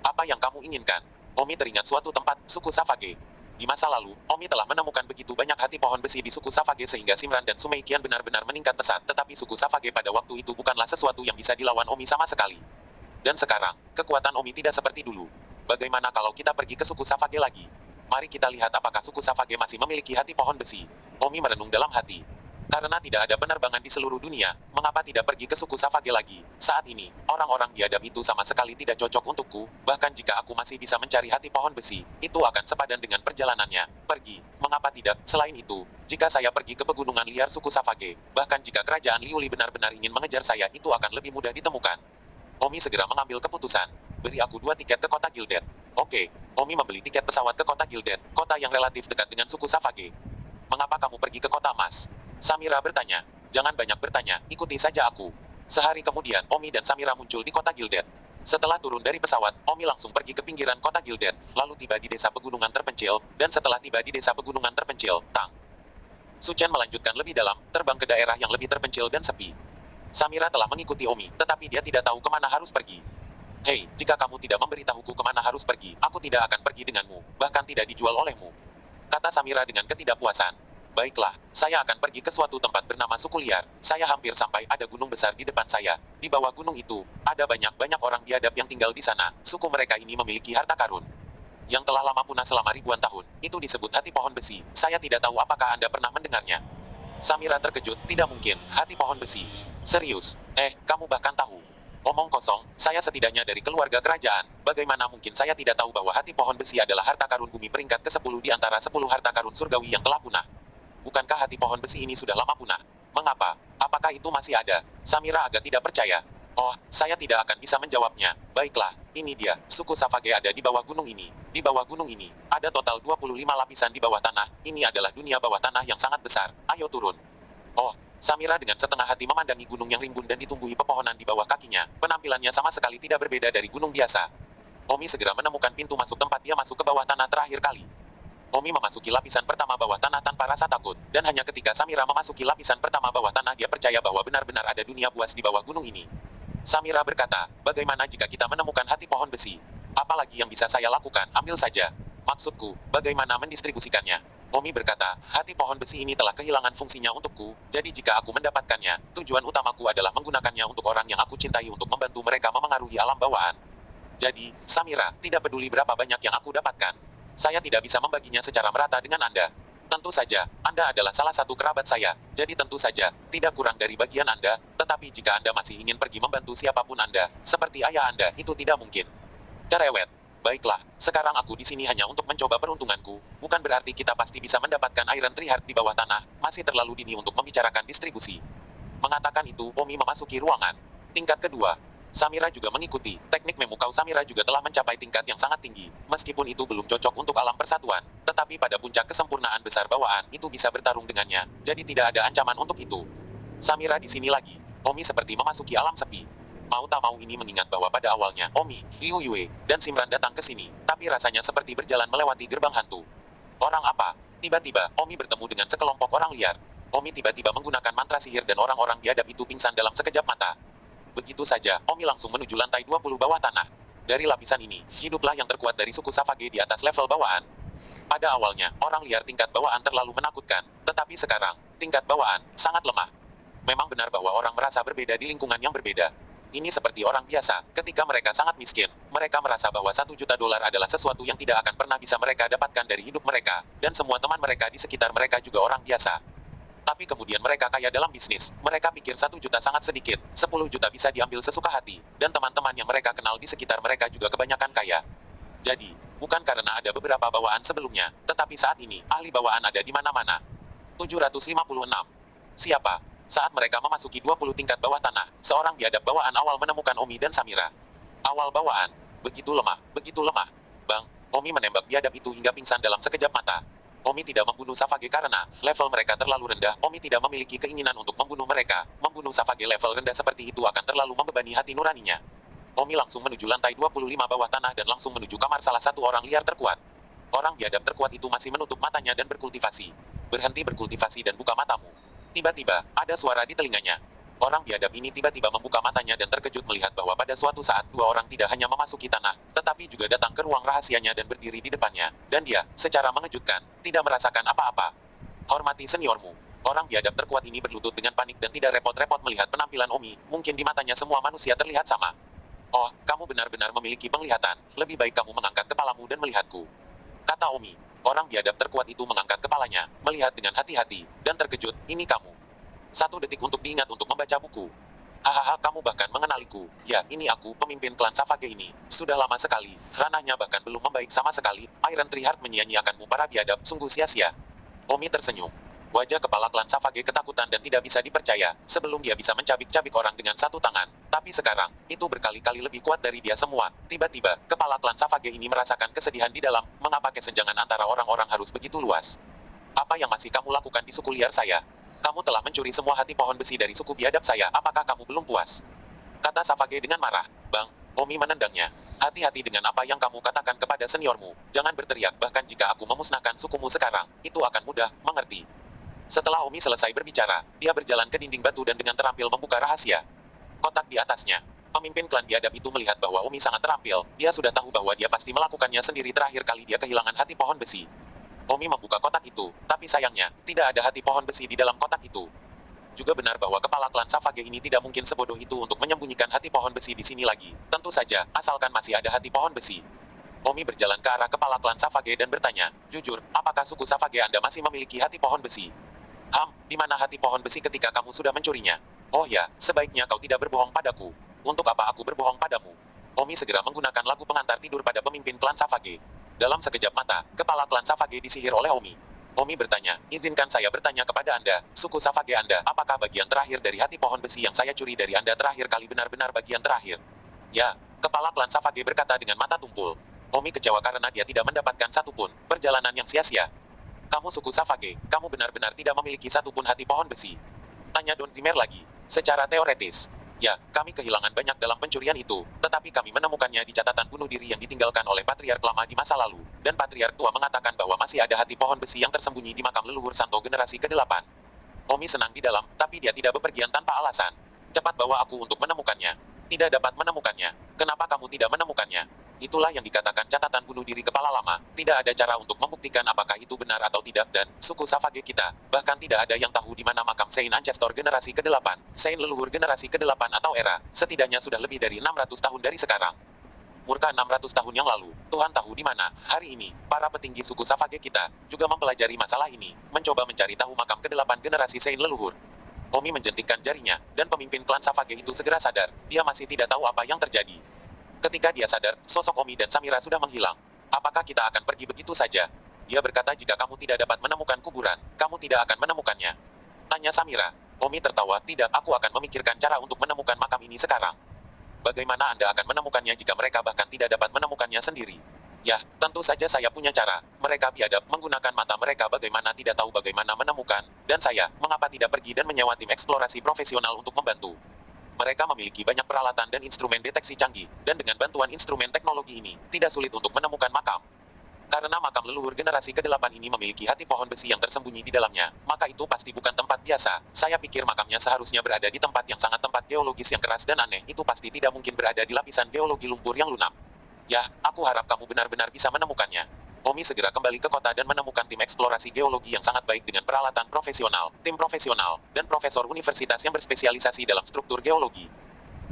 Apa yang kamu inginkan? Omi teringat suatu tempat, suku Savage. Di masa lalu, Omi telah menemukan begitu banyak hati pohon besi di suku Savage sehingga Simran dan Sumeikian benar-benar meningkat pesat, tetapi suku Savage pada waktu itu bukanlah sesuatu yang bisa dilawan Omi sama sekali. Dan sekarang, kekuatan Omi tidak seperti dulu. Bagaimana kalau kita pergi ke suku Savage lagi? Mari kita lihat apakah suku Savage masih memiliki hati pohon besi. Omi merenung dalam hati. Karena tidak ada penerbangan di seluruh dunia, mengapa tidak pergi ke suku Savage lagi? Saat ini, orang-orang biadab itu sama sekali tidak cocok untukku, bahkan jika aku masih bisa mencari hati pohon besi, itu akan sepadan dengan perjalanannya. Pergi, mengapa tidak? Selain itu, jika saya pergi ke pegunungan liar suku Savage, bahkan jika kerajaan Liuli benar-benar ingin mengejar saya, itu akan lebih mudah ditemukan. Omi segera mengambil keputusan. Beri aku 2 tiket ke kota Gilded. Oke, Omi membeli tiket pesawat ke kota Gilded, kota yang relatif dekat dengan suku Savage. Mengapa kamu pergi ke kota emas? Samira bertanya. Jangan banyak bertanya, ikuti saja aku. Sehari kemudian, Omi dan Samira muncul di kota Gilded. Setelah turun dari pesawat, Omi langsung pergi ke pinggiran kota Gilded, lalu tiba di desa pegunungan terpencil, dan setelah tiba di desa pegunungan terpencil, Suchen melanjutkan lebih dalam, terbang ke daerah yang lebih terpencil dan sepi. Samira telah mengikuti Omi, tetapi dia tidak tahu kemana harus pergi. Hei, jika kamu tidak memberitahuku kemana harus pergi, aku tidak akan pergi denganmu, bahkan tidak dijual olehmu. Kata Samira dengan ketidakpuasan. Baiklah, saya akan pergi ke suatu tempat bernama suku liar. Saya hampir sampai ada gunung besar di depan saya. Di bawah gunung itu, ada banyak orang biadab yang tinggal di sana. Suku mereka ini memiliki harta karun yang telah lama punah selama ribuan tahun. Itu disebut hati pohon besi. Saya tidak tahu apakah Anda pernah mendengarnya. Samira terkejut, tidak mungkin, hati pohon besi. Serius? Kamu bahkan tahu. Omong kosong, saya setidaknya dari keluarga kerajaan. Bagaimana mungkin saya tidak tahu bahwa hati pohon besi adalah harta karun bumi peringkat ke-10 di antara 10 harta karun surgawi yang telah punah. Bukankah hati pohon besi ini sudah lama punah? Mengapa? Apakah itu masih ada? Samira agak tidak percaya. Oh, saya tidak akan bisa menjawabnya. Baiklah, ini dia, suku Savage ada di bawah gunung ini. Di bawah gunung ini, ada total 25 lapisan di bawah tanah. Ini adalah dunia bawah tanah yang sangat besar. Ayo turun. Oh, Samira dengan setengah hati memandangi gunung yang rimbun dan ditumbuhi pepohonan di bawah kakinya. Penampilannya sama sekali tidak berbeda dari gunung biasa. Omi segera menemukan pintu masuk tempat dia masuk ke bawah tanah terakhir kali. Omi memasuki lapisan pertama bawah tanah tanpa rasa takut, dan hanya ketika Samira memasuki lapisan pertama bawah tanah dia percaya bahwa benar-benar ada dunia buas di bawah gunung ini. Samira berkata, bagaimana jika kita menemukan hati pohon besi? Apalagi yang bisa saya lakukan, ambil saja. Maksudku, bagaimana mendistribusikannya? Omi berkata, hati pohon besi ini telah kehilangan fungsinya untukku, jadi jika aku mendapatkannya, tujuan utamaku adalah menggunakannya untuk orang yang aku cintai untuk membantu mereka memengaruhi alam bawaan. Jadi, Samira, tidak peduli berapa banyak yang aku dapatkan. Saya tidak bisa membaginya secara merata dengan Anda. Tentu saja, Anda adalah salah satu kerabat saya, jadi tentu saja, tidak kurang dari bagian Anda, tetapi jika Anda masih ingin pergi membantu siapapun Anda, seperti ayah Anda, itu tidak mungkin. Cerewet. Baiklah, sekarang aku di sini hanya untuk mencoba peruntunganku, bukan berarti kita pasti bisa mendapatkan Iron Triheart di bawah tanah, masih terlalu dini untuk membicarakan distribusi. Mengatakan itu, Omi memasuki ruangan. Tingkat kedua. Samira juga mengikuti. Teknik memukau Samira juga telah mencapai tingkat yang sangat tinggi. Meskipun itu belum cocok untuk alam persatuan, tetapi pada puncak kesempurnaan besar bawaan, itu bisa bertarung dengannya. Jadi tidak ada ancaman untuk itu. Samira di sini lagi. Omi seperti memasuki alam sepi. Mau tak mau ini mengingat bahwa pada awalnya, Omi, Liu Yue, dan Simran datang ke sini, tapi rasanya seperti berjalan melewati gerbang hantu. Orang apa? Tiba-tiba, Omi bertemu dengan sekelompok orang liar. Omi tiba-tiba menggunakan mantra sihir dan orang-orang biadab itu pingsan dalam sekejap mata. Begitu saja, Omi langsung menuju lantai 20 bawah tanah. Dari lapisan ini, hiduplah yang terkuat dari suku Savage di atas level bawaan. Pada awalnya, orang liar tingkat bawaan terlalu menakutkan, tetapi sekarang, tingkat bawaan sangat lemah. Memang benar bahwa orang merasa berbeda di lingkungan yang berbeda. Ini seperti orang biasa, ketika mereka sangat miskin, mereka merasa bahwa $1 juta adalah sesuatu yang tidak akan pernah bisa mereka dapatkan dari hidup mereka, dan semua teman mereka di sekitar mereka juga orang biasa. Tapi kemudian mereka kaya dalam bisnis, mereka pikir 1 juta sangat sedikit, 10 juta bisa diambil sesuka hati, dan teman-teman yang mereka kenal di sekitar mereka juga kebanyakan kaya. Jadi, bukan karena ada beberapa bawaan sebelumnya, tetapi saat ini, ahli bawaan ada di mana-mana. 756. Siapa? Saat mereka memasuki 20 tingkat bawah tanah, seorang biadab bawaan awal menemukan Omi dan Samira. Awal bawaan, begitu lemah, begitu lemah. Bang, Omi menembak biadab itu hingga pingsan dalam sekejap mata. Omi tidak membunuh Savage karena level mereka terlalu rendah. Omi tidak memiliki keinginan untuk membunuh mereka. Membunuh Savage level rendah seperti itu akan terlalu membebani hati nuraninya. Omi langsung menuju lantai 25 bawah tanah dan langsung menuju kamar salah satu orang liar terkuat. Orang biadab terkuat itu masih menutup matanya dan berkultivasi. Berhenti berkultivasi dan buka matamu. Tiba-tiba, ada suara di telinganya. Orang biadab ini tiba-tiba membuka matanya dan terkejut melihat bahwa pada suatu saat dua orang tidak hanya memasuki tanah, tetapi juga datang ke ruang rahasianya dan berdiri di depannya. Dan dia, secara mengejutkan, tidak merasakan apa-apa. Hormati seniormu. Orang biadab terkuat ini berlutut dengan panik dan tidak repot-repot melihat penampilan Omi. Mungkin di matanya semua manusia terlihat sama. Oh, kamu benar-benar memiliki penglihatan. Lebih baik kamu mengangkat kepalamu dan melihatku. Kata Omi. Orang biadab terkuat itu mengangkat kepalanya, melihat dengan hati-hati, dan terkejut, ini kamu. 1 detik untuk diingat untuk membaca buku. Hahaha, kamu bahkan mengenaliku. Ya, ini aku, pemimpin klan Savage ini. Sudah lama sekali, ranahnya bahkan belum membaik sama sekali. Iron Treeheart menyia-nyiakanmu para biadab, sungguh sia-sia. Omi tersenyum. Wajah kepala klan Savage ketakutan dan tidak bisa dipercaya, sebelum dia bisa mencabik-cabik orang dengan 1 tangan. Tapi sekarang, itu berkali-kali lebih kuat dari dia semua. Tiba-tiba, kepala klan Savage ini merasakan kesedihan di dalam, mengapa kesenjangan antara orang-orang harus begitu luas. Apa yang masih kamu lakukan di suku liar saya? Kamu telah mencuri semua hati pohon besi dari suku biadab saya, apakah kamu belum puas? Kata Savage dengan marah. Bang, Omi menendangnya. Hati-hati dengan apa yang kamu katakan kepada seniormu. Jangan berteriak, bahkan jika aku memusnahkan sukumu sekarang, itu akan mudah, mengerti? Setelah Omi selesai berbicara, dia berjalan ke dinding batu dan dengan terampil membuka rahasia kotak di atasnya. Pemimpin klan biadab itu melihat bahwa Omi sangat terampil, dia sudah tahu bahwa dia pasti melakukannya sendiri terakhir kali dia kehilangan hati pohon besi. Omi membuka kotak itu, tapi sayangnya, tidak ada hati pohon besi di dalam kotak itu. Juga benar bahwa kepala klan Savage ini tidak mungkin sebodoh itu untuk menyembunyikan hati pohon besi di sini lagi. Tentu saja, asalkan masih ada hati pohon besi. Omi berjalan ke arah kepala klan Savage dan bertanya, jujur, apakah suku Savage Anda masih memiliki hati pohon besi? Di mana hati pohon besi ketika kamu sudah mencurinya? Oh ya, sebaiknya kau tidak berbohong padaku. Untuk apa aku berbohong padamu? Omi segera menggunakan lagu pengantar tidur pada pemimpin klan Savage. Dalam sekejap mata, kepala klan Savage disihir oleh Omi. Omi bertanya, izinkan saya bertanya kepada Anda, suku Savage Anda, apakah bagian terakhir dari hati pohon besi yang saya curi dari Anda terakhir kali benar-benar bagian terakhir? Ya, kepala klan Savage berkata dengan mata tumpul. Omi kecewa karena dia tidak mendapatkan satupun perjalanan yang sia-sia. Kamu suku Savage, kamu benar-benar tidak memiliki satupun hati pohon besi. Tanya Don Zimmer lagi. Secara teoretis, ya, kami kehilangan banyak dalam pencurian itu, tetapi kami menemukannya di catatan bunuh diri yang ditinggalkan oleh patriark lama di masa lalu, dan patriark tua mengatakan bahwa masih ada hati pohon besi yang tersembunyi di makam leluhur Santo generasi ke-8. Omi senang di dalam, tapi dia tidak bepergian tanpa alasan. Cepat bawa aku untuk menemukannya. Tidak dapat menemukannya. Kenapa kamu tidak menemukannya? Itulah yang dikatakan catatan bunuh diri kepala lama. Tidak ada cara untuk membuktikan apakah itu benar atau tidak dan suku Savage kita, bahkan tidak ada yang tahu di mana makam Saint Ancestor generasi ke-8, Saint leluhur generasi ke-8 atau era, setidaknya sudah lebih dari 600 tahun dari sekarang. Murka 600 tahun yang lalu, Tuhan tahu di mana. Hari ini, para petinggi suku Savage kita juga mempelajari masalah ini, mencoba mencari tahu makam ke-8 generasi Saint leluhur. Omi menjentikkan jarinya, dan pemimpin klan Savage itu segera sadar, dia masih tidak tahu apa yang terjadi. Ketika dia sadar, sosok Omi dan Samira sudah menghilang. Apakah kita akan pergi begitu saja? Dia berkata jika kamu tidak dapat menemukan kuburan, kamu tidak akan menemukannya. Tanya Samira. Omi tertawa, tidak, aku akan memikirkan cara untuk menemukan makam ini sekarang. Bagaimana Anda akan menemukannya jika mereka bahkan tidak dapat menemukannya sendiri? Ya, tentu saja saya punya cara. Mereka biadab menggunakan mata mereka bagaimana tidak tahu bagaimana menemukan, dan saya, mengapa tidak pergi dan menyewa tim eksplorasi profesional untuk membantu? Mereka memiliki banyak peralatan dan instrumen deteksi canggih, dan dengan bantuan instrumen teknologi ini, tidak sulit untuk menemukan makam. Karena makam leluhur generasi ke-8 ini memiliki hati pohon besi yang tersembunyi di dalamnya, maka itu pasti bukan tempat biasa. Saya pikir makamnya seharusnya berada di tempat yang sangat tempat geologis yang keras dan aneh, itu pasti tidak mungkin berada di lapisan geologi lumpur yang lunak. Ya, aku harap kamu benar-benar bisa menemukannya. Omi segera kembali ke kota dan menemukan tim eksplorasi geologi yang sangat baik dengan peralatan profesional, tim profesional, dan profesor universitas yang berspesialisasi dalam struktur geologi.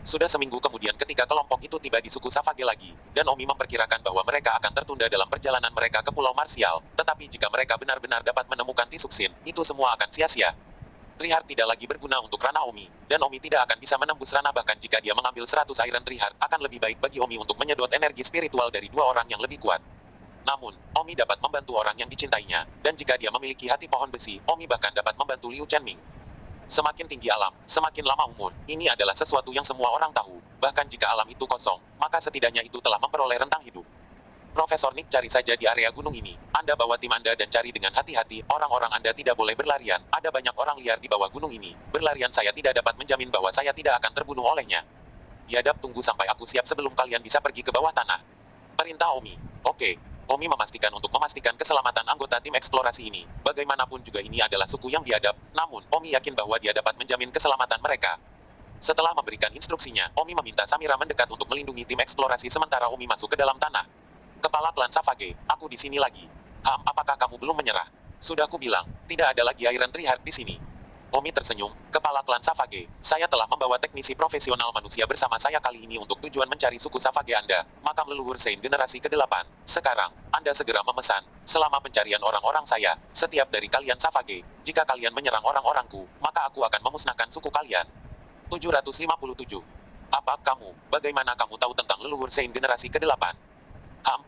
Sudah seminggu kemudian ketika kelompok itu tiba di suku Savage lagi, dan Omi memperkirakan bahwa mereka akan tertunda dalam perjalanan mereka ke Pulau Martial, tetapi jika mereka benar-benar dapat menemukan Tisuksin, itu semua akan sia-sia. Treeheart tidak lagi berguna untuk ranah Omi, dan Omi tidak akan bisa menembus ranah bahkan jika dia mengambil 100 Iron Treeheart akan lebih baik bagi Omi untuk menyedot energi spiritual dari dua orang yang lebih kuat. Namun, Omi dapat membantu orang yang dicintainya, dan jika dia memiliki hati pohon besi, Omi bahkan dapat membantu Liu Chenming. Semakin tinggi alam, semakin lama umur. Ini adalah sesuatu yang semua orang tahu. Bahkan jika alam itu kosong, maka setidaknya itu telah memperoleh rentang hidup. Profesor Nick, cari saja di area gunung ini. Anda bawa tim Anda dan cari dengan hati-hati, orang-orang Anda tidak boleh berlarian. Ada banyak orang liar di bawah gunung ini. Berlarian saya tidak dapat menjamin bahwa saya tidak akan terbunuh olehnya. Biadab, tunggu sampai aku siap sebelum kalian bisa pergi ke bawah tanah. Perintah Omi. Oke. Omi memastikan untuk memastikan keselamatan anggota tim eksplorasi ini. Bagaimanapun juga ini adalah suku yang biadab, namun Omi yakin bahwa dia dapat menjamin keselamatan mereka. Setelah memberikan instruksinya, Omi meminta Samira mendekat untuk melindungi tim eksplorasi sementara Omi masuk ke dalam tanah. Kepala klan Savage, aku di sini lagi. Apakah kamu belum menyerah? Sudah ku bilang, tidak ada lagi Iron Triheart di sini. Omi tersenyum, kepala klan Savage, saya telah membawa teknisi profesional manusia bersama saya kali ini untuk tujuan mencari suku Savage Anda, makam leluhur Saint generasi ke-8. Sekarang, Anda segera memesan, selama pencarian orang-orang saya, setiap dari kalian Savage, jika kalian menyerang orang-orangku, maka aku akan memusnahkan suku kalian. 757. Apa kamu, bagaimana kamu tahu tentang leluhur Saint generasi ke-8?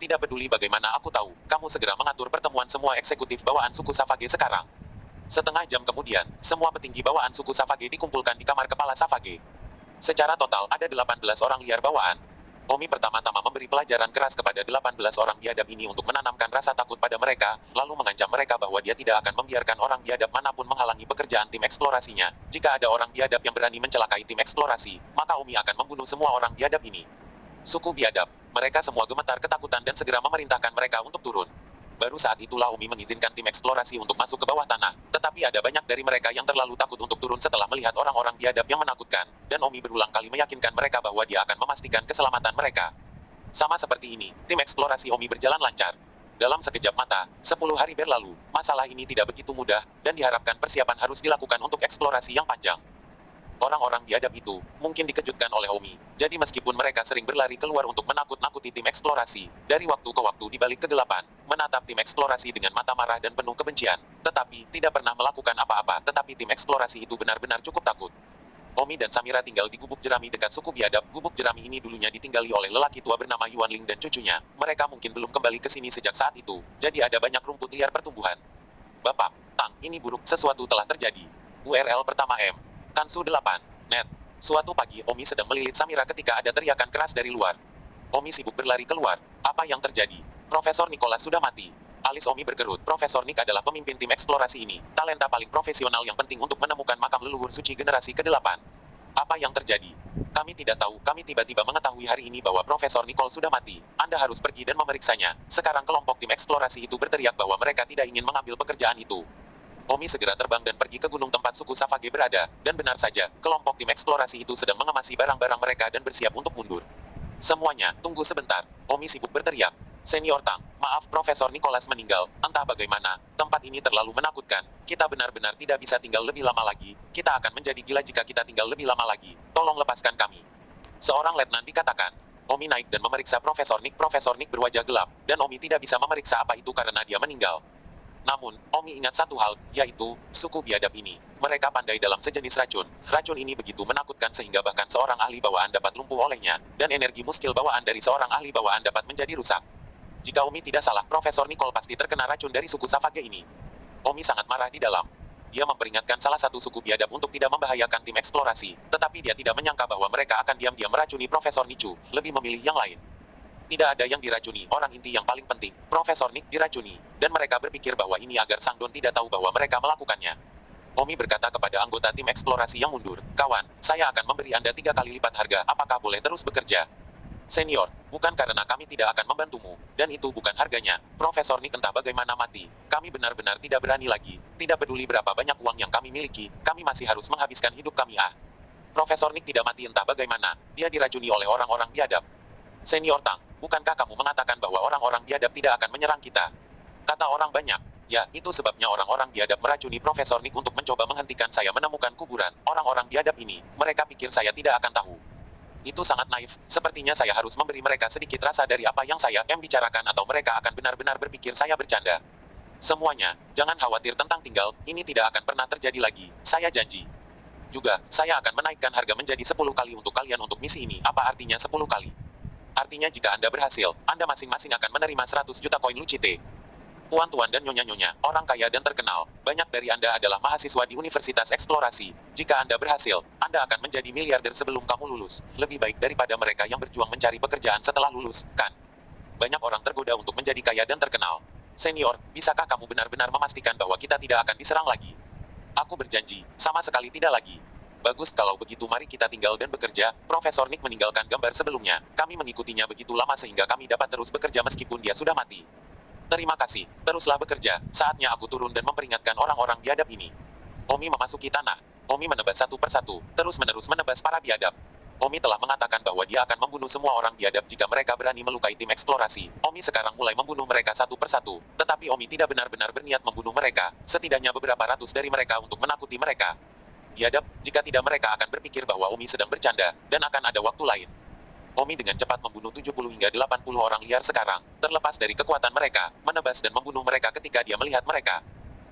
Tidak peduli bagaimana aku tahu, kamu segera mengatur pertemuan semua eksekutif bawaan suku Savage sekarang. Setengah jam kemudian, semua petinggi bawaan suku Savage dikumpulkan di kamar kepala Savage. Secara total ada 18 orang liar bawaan. Omi pertama-tama memberi pelajaran keras kepada 18 orang biadab ini untuk menanamkan rasa takut pada mereka, lalu mengancam mereka bahwa dia tidak akan membiarkan orang biadab manapun menghalangi pekerjaan tim eksplorasinya. Jika ada orang biadab yang berani mencelakai tim eksplorasi, maka Omi akan membunuh semua orang biadab ini. Suku biadab, mereka semua gemetar ketakutan dan segera memerintahkan mereka untuk turun. Baru saat itulah Omi mengizinkan tim eksplorasi untuk masuk ke bawah tanah, tetapi ada banyak dari mereka yang terlalu takut untuk turun setelah melihat orang-orang biadab yang menakutkan, dan Omi berulang kali meyakinkan mereka bahwa dia akan memastikan keselamatan mereka. Sama seperti ini, tim eksplorasi Omi berjalan lancar. Dalam sekejap mata, 10 hari berlalu, masalah ini tidak begitu mudah, dan diharapkan persiapan harus dilakukan untuk eksplorasi yang panjang. Orang-orang biadab itu, mungkin dikejutkan oleh Omi, jadi meskipun mereka sering berlari keluar untuk menakut-nakuti tim eksplorasi, dari waktu ke waktu di balik kegelapan, menatap tim eksplorasi dengan mata marah dan penuh kebencian, tetapi tidak pernah melakukan apa-apa, tetapi tim eksplorasi itu benar-benar cukup takut. Omi dan Samira tinggal di gubuk jerami dekat suku biadab. Gubuk jerami ini dulunya ditinggali oleh lelaki tua bernama Yuan Ling dan cucunya. Mereka mungkin belum kembali ke sini sejak saat itu, jadi ada banyak rumput liar pertumbuhan. Bapak, Tang, ini buruk, sesuatu telah terjadi. URL pertama M. Kansu 8. Net. Suatu pagi, Omi sedang melilit Samira ketika ada teriakan keras dari luar. Omi sibuk berlari keluar. Apa yang terjadi? Profesor Nicholas sudah mati. Alis Omi berkerut. Profesor Nick adalah pemimpin tim eksplorasi ini. Talenta paling profesional yang penting untuk menemukan makam leluhur suci generasi ke-8. Apa yang terjadi? Kami tidak tahu. Kami tiba-tiba mengetahui hari ini bahwa Profesor Nicole sudah mati. Anda harus pergi dan memeriksanya. Sekarang kelompok tim eksplorasi itu berteriak bahwa mereka tidak ingin mengambil pekerjaan itu. Omi segera terbang dan pergi ke gunung tempat suku Savage berada, dan benar saja, kelompok tim eksplorasi itu sedang mengemasi barang-barang mereka dan bersiap untuk mundur. Semuanya, tunggu sebentar. Omi sibuk berteriak. Senior Tang, maaf Profesor Nicholas meninggal, entah bagaimana, tempat ini terlalu menakutkan, kita benar-benar tidak bisa tinggal lebih lama lagi, kita akan menjadi gila jika kita tinggal lebih lama lagi, tolong lepaskan kami. Seorang letnan dikatakan. Omi naik dan memeriksa Profesor Nick berwajah gelap, dan Omi tidak bisa memeriksa apa itu karena dia meninggal. Namun, Omi ingat satu hal, yaitu, suku biadab ini. Mereka pandai dalam sejenis racun. Racun ini begitu menakutkan sehingga bahkan seorang ahli bawaan dapat lumpuh olehnya, dan energi muskil bawaan dari seorang ahli bawaan dapat menjadi rusak. Jika Omi tidak salah, Profesor Nicole pasti terkena racun dari suku Savage ini. Omi sangat marah di dalam. Dia memperingatkan salah satu suku biadab untuk tidak membahayakan tim eksplorasi, tetapi dia tidak menyangka bahwa mereka akan diam-diam meracuni Profesor Nichu, lebih memilih yang lain. Tidak ada yang diracuni, orang inti yang paling penting, Profesor Nick diracuni, dan mereka berpikir bahwa ini agar Sang Don tidak tahu bahwa mereka melakukannya. Omi berkata kepada anggota tim eksplorasi yang mundur, kawan, saya akan memberi Anda 3 kali lipat harga, apakah boleh terus bekerja? Senior, bukan karena kami tidak akan membantumu, dan itu bukan harganya, Profesor Nick entah bagaimana mati, kami benar-benar tidak berani lagi, tidak peduli berapa banyak uang yang kami miliki, kami masih harus menghabiskan hidup kami. Profesor Nick tidak mati entah bagaimana, dia diracuni oleh orang-orang biadab. Senior Tang, bukankah kamu mengatakan bahwa orang-orang biadab tidak akan menyerang kita? Kata orang banyak. Ya, itu sebabnya orang-orang biadab meracuni Profesor Nick untuk mencoba menghentikan saya menemukan kuburan. Orang-orang biadab ini, mereka pikir saya tidak akan tahu. Itu sangat naif, sepertinya saya harus memberi mereka sedikit rasa dari apa yang saya bicarakan atau mereka akan benar-benar berpikir saya bercanda. Semuanya, jangan khawatir tentang tinggal, ini tidak akan pernah terjadi lagi, saya janji. Juga, saya akan menaikkan harga menjadi 10 kali untuk kalian untuk misi ini. Apa artinya 10 kali? Artinya jika Anda berhasil, Anda masing-masing akan menerima 100 juta koin Lucite. Tuan-tuan dan nyonya-nyonya, orang kaya dan terkenal, banyak dari Anda adalah mahasiswa di Universitas Eksplorasi. Jika Anda berhasil, Anda akan menjadi miliarder sebelum kamu lulus. Lebih baik daripada mereka yang berjuang mencari pekerjaan setelah lulus, kan? Banyak orang tergoda untuk menjadi kaya dan terkenal. Senior, bisakah kamu benar-benar memastikan bahwa kita tidak akan diserang lagi? Aku berjanji, sama sekali tidak lagi. Bagus kalau begitu mari kita tinggal dan bekerja. Profesor Nick meninggalkan gambar sebelumnya. Kami mengikutinya begitu lama sehingga kami dapat terus bekerja meskipun dia sudah mati. Terima kasih, teruslah bekerja. Saatnya aku turun dan memperingatkan orang-orang biadab ini. Omi memasuki tanah. Omi menebas satu persatu, terus-menerus menebas para biadab. Omi telah mengatakan bahwa dia akan membunuh semua orang biadab jika mereka berani melukai tim eksplorasi. Omi sekarang mulai membunuh mereka satu persatu, tetapi Omi tidak benar-benar berniat membunuh mereka, setidaknya beberapa ratus dari mereka untuk menakuti mereka. Biadab, jika tidak mereka akan berpikir bahwa Omi sedang bercanda, dan akan ada waktu lain. Omi dengan cepat membunuh 70 hingga 80 orang liar sekarang, terlepas dari kekuatan mereka, menebas dan membunuh mereka ketika dia melihat mereka.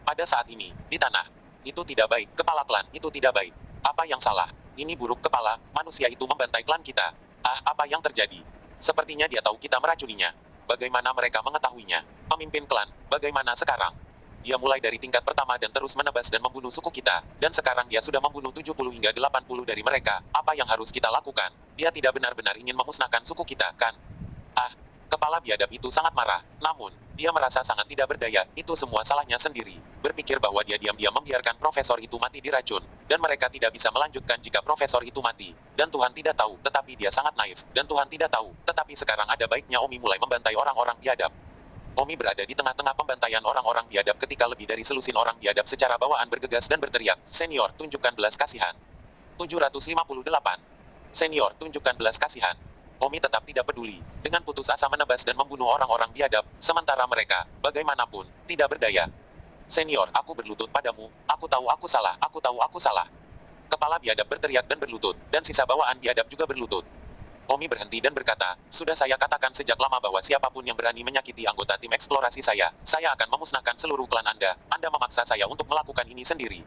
Pada saat ini, di tanah. Itu tidak baik, kepala klan, itu tidak baik. Apa yang salah? Ini buruk kepala, manusia itu membantai klan kita. Ah, apa yang terjadi? Sepertinya dia tahu kita meracuninya. Bagaimana mereka mengetahuinya? Pemimpin klan, bagaimana sekarang? Dia mulai dari tingkat pertama dan terus menebas dan membunuh suku kita, dan sekarang dia sudah membunuh 70 hingga 80 dari mereka. Apa yang harus kita lakukan? Dia tidak benar-benar ingin memusnahkan suku kita, kan? Ah, kepala biadab itu sangat marah, namun, dia merasa sangat tidak berdaya, itu semua salahnya sendiri. Berpikir bahwa dia diam-diam membiarkan profesor itu mati diracun, dan mereka tidak bisa melanjutkan jika profesor itu mati. Dan Tuhan tidak tahu, tetapi dia sangat naif, dan Tuhan tidak tahu, tetapi sekarang ada baiknya Omi mulai membantai orang-orang biadab. Omi berada di tengah-tengah pembantaian orang-orang biadab ketika lebih dari selusin orang biadab secara bawaan bergegas dan berteriak, "Senior, tunjukkan belas kasihan." 758. Senior, tunjukkan belas kasihan. Omi tetap tidak peduli, dengan putus asa menebas dan membunuh orang-orang biadab, sementara mereka, bagaimanapun, tidak berdaya. Senior, aku berlutut padamu, aku tahu aku salah, aku tahu aku salah. Kepala biadab berteriak dan berlutut, dan sisa bawaan biadab juga berlutut. Omi berhenti dan berkata, sudah saya katakan sejak lama bahwa siapapun yang berani menyakiti anggota tim eksplorasi saya akan memusnahkan seluruh klan Anda. Anda memaksa saya untuk melakukan ini sendiri.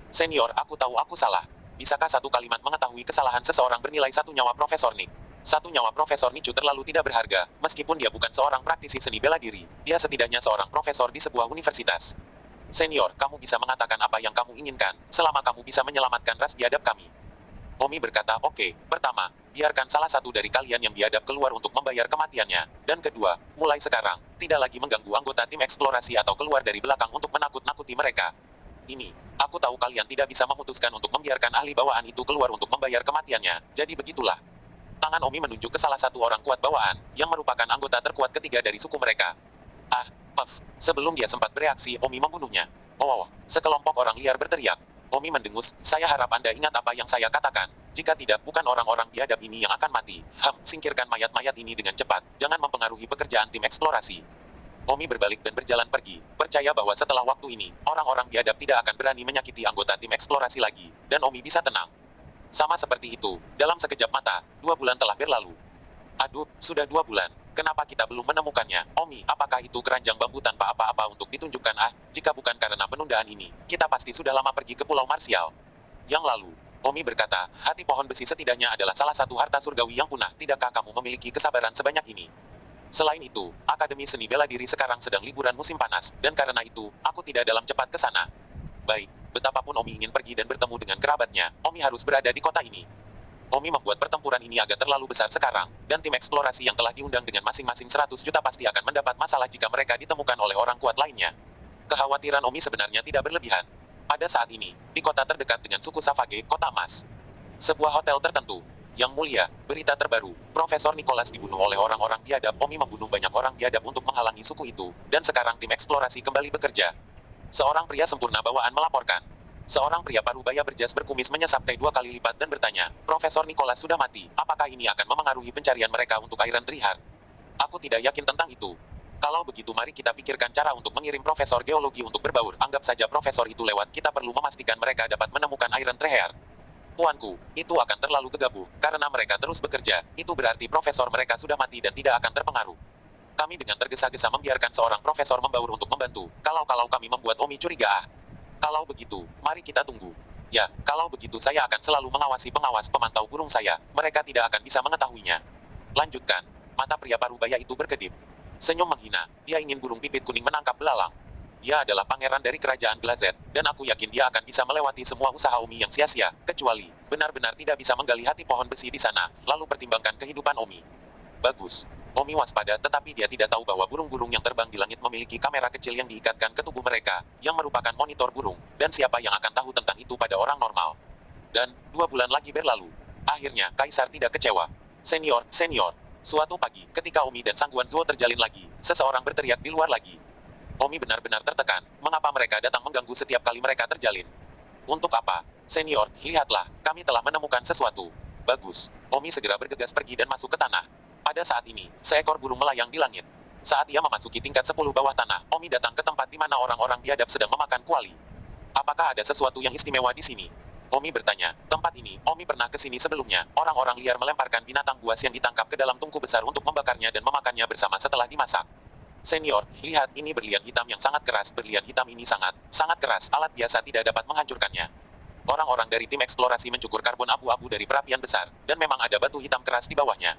Senior, aku tahu aku salah. Bisakah satu kalimat mengetahui kesalahan seseorang bernilai satu nyawa Profesor Nick? Satu nyawa Profesor Nichu terlalu tidak berharga, meskipun dia bukan seorang praktisi seni bela diri. Dia setidaknya seorang profesor di sebuah universitas. Senior, kamu bisa mengatakan apa yang kamu inginkan, selama kamu bisa menyelamatkan ras biadab kami. Omi berkata, oke, pertama, biarkan salah satu dari kalian yang biadab keluar untuk membayar kematiannya. Dan kedua, mulai sekarang, tidak lagi mengganggu anggota tim eksplorasi atau keluar dari belakang untuk menakut-nakuti mereka. Ini, aku tahu kalian tidak bisa memutuskan untuk membiarkan ahli bawaan itu keluar untuk membayar kematiannya, jadi begitulah. Tangan Omi menunjuk ke salah satu orang kuat bawaan, yang merupakan anggota terkuat ketiga dari suku mereka. Ah, puff. Sebelum dia sempat bereaksi, Omi membunuhnya. Oh, sekelompok orang liar berteriak. Omi mendengus, saya harap Anda ingat apa yang saya katakan. Jika tidak, bukan orang-orang biadab ini yang akan mati. Singkirkan mayat-mayat ini dengan cepat. Jangan mempengaruhi pekerjaan tim eksplorasi. Omi berbalik dan berjalan pergi, percaya bahwa setelah waktu ini, orang-orang biadab tidak akan berani menyakiti anggota tim eksplorasi lagi, dan Omi bisa tenang. Sama seperti itu, dalam sekejap mata, 2 bulan telah berlalu. Aduh, sudah 2 bulan. Kenapa kita belum menemukannya? Omi, apakah itu keranjang bambu tanpa apa-apa untuk ditunjukkan? Jika bukan karena penundaan ini, kita pasti sudah lama pergi ke Pulau Marsial. Yang lalu, Omi berkata, hati pohon besi setidaknya adalah salah satu harta surgawi yang punah. Tidakkah kamu memiliki kesabaran sebanyak ini? Selain itu, Akademi Seni Bela Diri sekarang sedang liburan musim panas, dan karena itu, aku tidak dalam cepat ke sana. Baik, betapapun Omi ingin pergi dan bertemu dengan kerabatnya, Omi harus berada di kota ini. Omi membuat pertempuran ini agak terlalu besar sekarang, dan tim eksplorasi yang telah diundang dengan masing-masing 100 juta pasti akan mendapat masalah jika mereka ditemukan oleh orang kuat lainnya. Kekhawatiran Omi sebenarnya tidak berlebihan. Pada saat ini, di kota terdekat dengan suku Savage, Kota Emas. Sebuah hotel tertentu. Yang mulia, berita terbaru, Profesor Nicholas dibunuh oleh orang-orang biadab. Omi membunuh banyak orang biadab untuk menghalangi suku itu, dan sekarang tim eksplorasi kembali bekerja. Seorang pria sempurna bawaan melaporkan. Seorang pria parubaya berjas berkumis menyesap teh 2 kali lipat dan bertanya, Profesor Nicholas sudah mati, apakah ini akan memengaruhi pencarian mereka untuk Iron Trihard? Aku tidak yakin tentang itu. Kalau begitu mari kita pikirkan cara untuk mengirim Profesor Geologi untuk berbaur, anggap saja Profesor itu lewat, kita perlu memastikan mereka dapat menemukan Iron Trihard. Tuanku, itu akan terlalu gegabah, karena mereka terus bekerja, itu berarti Profesor mereka sudah mati dan tidak akan terpengaruh. Kami dengan tergesa-gesa membiarkan seorang Profesor membaur untuk membantu, kalau kami membuat Omi curiga. Kalau begitu, mari kita tunggu. Ya, kalau begitu saya akan selalu mengawasi pengawas pemantau burung saya, mereka tidak akan bisa mengetahuinya. Lanjutkan. Mata pria parubaya itu berkedip. Senyum menghina, dia ingin burung pipit kuning menangkap belalang. Dia adalah pangeran dari kerajaan Glazet, dan aku yakin dia akan bisa melewati semua usaha Omi yang sia-sia, kecuali, benar-benar tidak bisa menggali hati pohon besi di sana, lalu pertimbangkan kehidupan Omi. Bagus. Omi waspada tetapi dia tidak tahu bahwa burung-burung yang terbang di langit memiliki kamera kecil yang diikatkan ke tubuh mereka, yang merupakan monitor burung, dan siapa yang akan tahu tentang itu pada orang normal. Dan, 2 bulan lagi berlalu. Akhirnya, Kaisar tidak kecewa. Senior, suatu pagi, ketika Omi dan Sangguan Zuo terjalin lagi, seseorang berteriak di luar lagi. Omi benar-benar tertekan, mengapa mereka datang mengganggu setiap kali mereka terjalin? Untuk apa? Senior, lihatlah, kami telah menemukan sesuatu. Bagus. Omi segera bergegas pergi dan masuk ke tanah. Pada saat ini, seekor burung melayang di langit. Saat ia memasuki tingkat 10 bawah tanah, Omi datang ke tempat di mana orang-orang biadab sedang memakan kuali. Apakah ada sesuatu yang istimewa di sini? Omi bertanya. Tempat ini, Omi pernah ke sini sebelumnya. Orang-orang liar melemparkan binatang buas yang ditangkap ke dalam tungku besar untuk membakarnya dan memakannya bersama setelah dimasak. Senior, lihat, ini berlian hitam yang sangat keras. Berlian hitam ini sangat keras. Alat biasa tidak dapat menghancurkannya. Orang-orang dari tim eksplorasi mencukur karbon abu-abu dari perapian besar, dan memang ada batu hitam keras di bawahnya.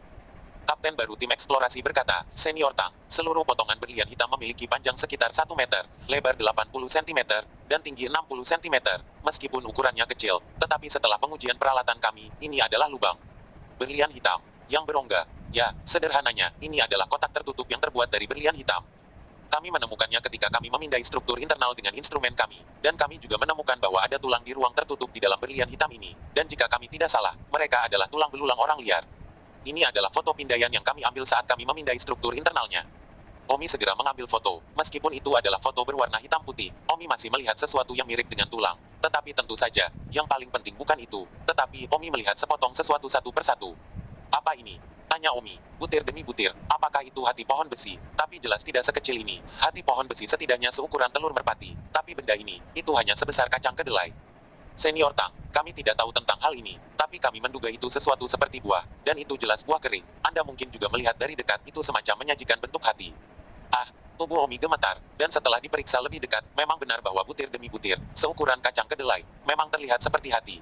Kapten baru tim eksplorasi berkata, Senior Tang, seluruh potongan berlian hitam memiliki panjang sekitar 1 meter, lebar 80 cm, dan tinggi 60 cm. Meskipun ukurannya kecil, tetapi setelah pengujian peralatan kami, ini adalah lubang berlian hitam yang berongga. Ya, sederhananya, ini adalah kotak tertutup yang terbuat dari berlian hitam. Kami menemukannya ketika kami memindai struktur internal dengan instrumen kami, dan kami juga menemukan bahwa ada tulang di ruang tertutup di dalam berlian hitam ini, dan jika kami tidak salah, mereka adalah tulang belulang orang liar. Ini adalah foto pindaian yang kami ambil saat kami memindai struktur internalnya. Omi segera mengambil foto. Meskipun itu adalah foto berwarna hitam putih, Omi masih melihat sesuatu yang mirip dengan tulang. Tetapi tentu saja, yang paling penting bukan itu. Tetapi Omi melihat sepotong sesuatu satu persatu. Apa ini? Tanya Omi, butir demi butir. Apakah itu hati pohon besi? Tapi jelas tidak sekecil ini. Hati pohon besi setidaknya seukuran telur merpati. Tapi benda ini, itu hanya sebesar kacang kedelai. Senior Tang, kami tidak tahu tentang hal ini, tapi kami menduga itu sesuatu seperti buah, dan itu jelas buah kering. Anda mungkin juga melihat dari dekat itu semacam menyajikan bentuk hati. Ah, tubuh Omi gemetar, dan setelah diperiksa lebih dekat, memang benar bahwa butir demi butir, seukuran kacang kedelai, memang terlihat seperti hati.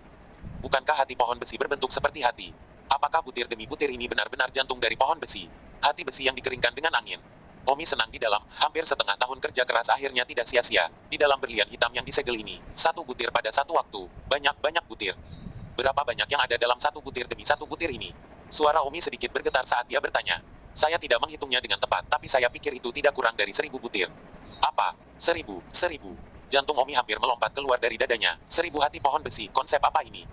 Bukankah hati pohon besi berbentuk seperti hati? Apakah butir demi butir ini benar-benar jantung dari pohon besi? Hati besi yang dikeringkan dengan angin. Omi senang di dalam, hampir setengah tahun kerja keras akhirnya tidak sia-sia. Di dalam berlian hitam yang disegel ini, satu butir pada satu waktu, banyak-banyak butir. Berapa banyak yang ada dalam satu butir demi satu butir ini? Suara Omi sedikit bergetar saat dia bertanya. Saya tidak menghitungnya dengan tepat, tapi saya pikir itu tidak kurang dari 1000 butir. Apa? 1000? Jantung Omi hampir melompat keluar dari dadanya. 1000 hati pohon besi, konsep apa ini?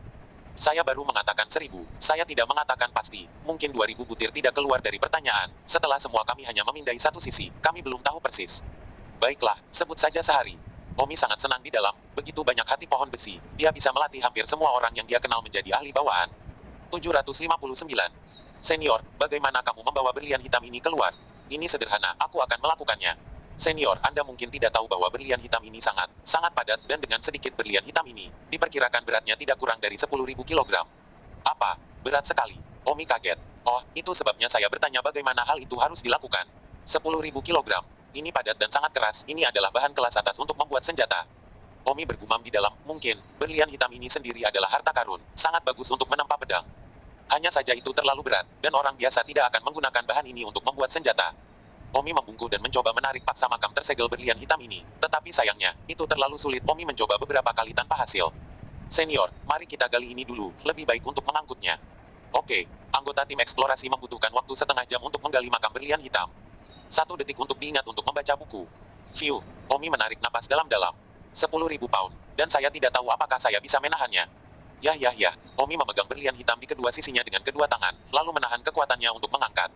Saya baru mengatakan 1000, saya tidak mengatakan pasti. Mungkin 2000 butir tidak keluar dari pertanyaan. Setelah semua kami hanya memindai satu sisi, kami belum tahu persis. Baiklah, sebut saja sehari. Omi sangat senang di dalam, begitu banyak hati pohon besi, dia bisa melatih hampir semua orang yang dia kenal menjadi ahli bawaan. 759. Senior, bagaimana kamu membawa berlian hitam ini keluar? Ini sederhana, aku akan melakukannya. Senior, Anda mungkin tidak tahu bahwa berlian hitam ini sangat padat, dan dengan sedikit berlian hitam ini, diperkirakan beratnya tidak kurang dari 10.000 kilogram. Apa? Berat sekali. Omi kaget. Oh, itu sebabnya saya bertanya bagaimana hal itu harus dilakukan. 10.000 kilogram. Ini padat dan sangat keras, ini adalah bahan kelas atas untuk membuat senjata. Omi bergumam di dalam, mungkin, berlian hitam ini sendiri adalah harta karun, sangat bagus untuk menempa pedang. Hanya saja itu terlalu berat, dan orang biasa tidak akan menggunakan bahan ini untuk membuat senjata. Omi membungkuk dan mencoba menarik paksa makam tersegel berlian hitam ini. Tetapi sayangnya, itu terlalu sulit. Omi mencoba beberapa kali tanpa hasil. Senior, mari kita gali ini dulu, lebih baik untuk mengangkutnya. Oke, anggota tim eksplorasi membutuhkan waktu setengah jam untuk menggali makam berlian hitam. 1 detik untuk diingat untuk membaca buku. Phew, Omi menarik napas dalam-dalam. 10.000 pound, dan saya tidak tahu apakah saya bisa menahannya. Yah. Omi memegang berlian hitam di kedua sisinya dengan kedua tangan, lalu menahan kekuatannya untuk mengangkat.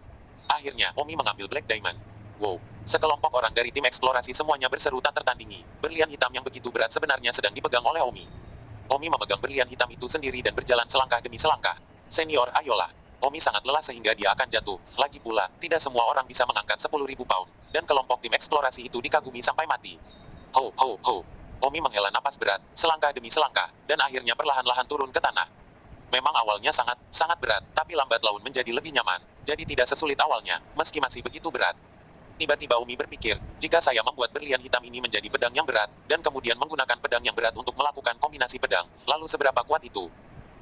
Akhirnya, Omi mengambil Black Diamond. Wow, sekelompok orang dari tim eksplorasi semuanya berseru tak tertandingi. Berlian hitam yang begitu berat sebenarnya sedang dipegang oleh Omi. Omi memegang berlian hitam itu sendiri dan berjalan selangkah demi selangkah. Senior, ayolah. Omi sangat lelah sehingga dia akan jatuh. Lagi pula, tidak semua orang bisa mengangkat 10.000 pound. Dan kelompok tim eksplorasi itu dikagumi sampai mati. Ho. Omi menghela napas berat, selangkah demi selangkah, dan akhirnya perlahan-lahan turun ke tanah. Memang awalnya sangat berat, tapi lambat laun menjadi lebih nyaman. Jadi tidak sesulit awalnya, meski masih begitu berat. Tiba-tiba Omi berpikir, jika saya membuat berlian hitam ini menjadi pedang yang berat, dan kemudian menggunakan pedang yang berat untuk melakukan kombinasi pedang, lalu seberapa kuat itu?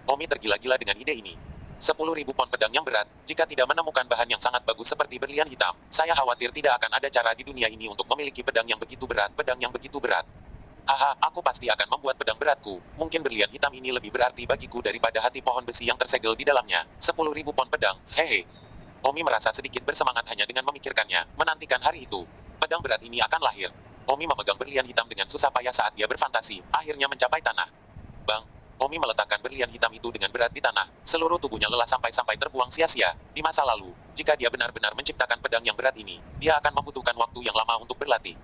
Omi tergila-gila dengan ide ini. 10.000 pon pedang yang berat, jika tidak menemukan bahan yang sangat bagus seperti berlian hitam, saya khawatir tidak akan ada cara di dunia ini untuk memiliki pedang yang begitu berat. Haha, aku pasti akan membuat pedang beratku. Mungkin berlian hitam ini lebih berarti bagiku daripada hati pohon besi yang tersegel di dalamnya. 10.000 pon pedang, hehe. Omi merasa sedikit bersemangat hanya dengan memikirkannya, menantikan hari itu. Pedang berat ini akan lahir. Omi memegang berlian hitam dengan susah payah saat dia berfantasi, akhirnya mencapai tanah. Bang! Omi meletakkan berlian hitam itu dengan berat di tanah. Seluruh tubuhnya lelah sampai terbuang sia-sia. Di masa lalu, jika dia benar-benar menciptakan pedang yang berat ini, dia akan membutuhkan waktu yang lama untuk berlatih.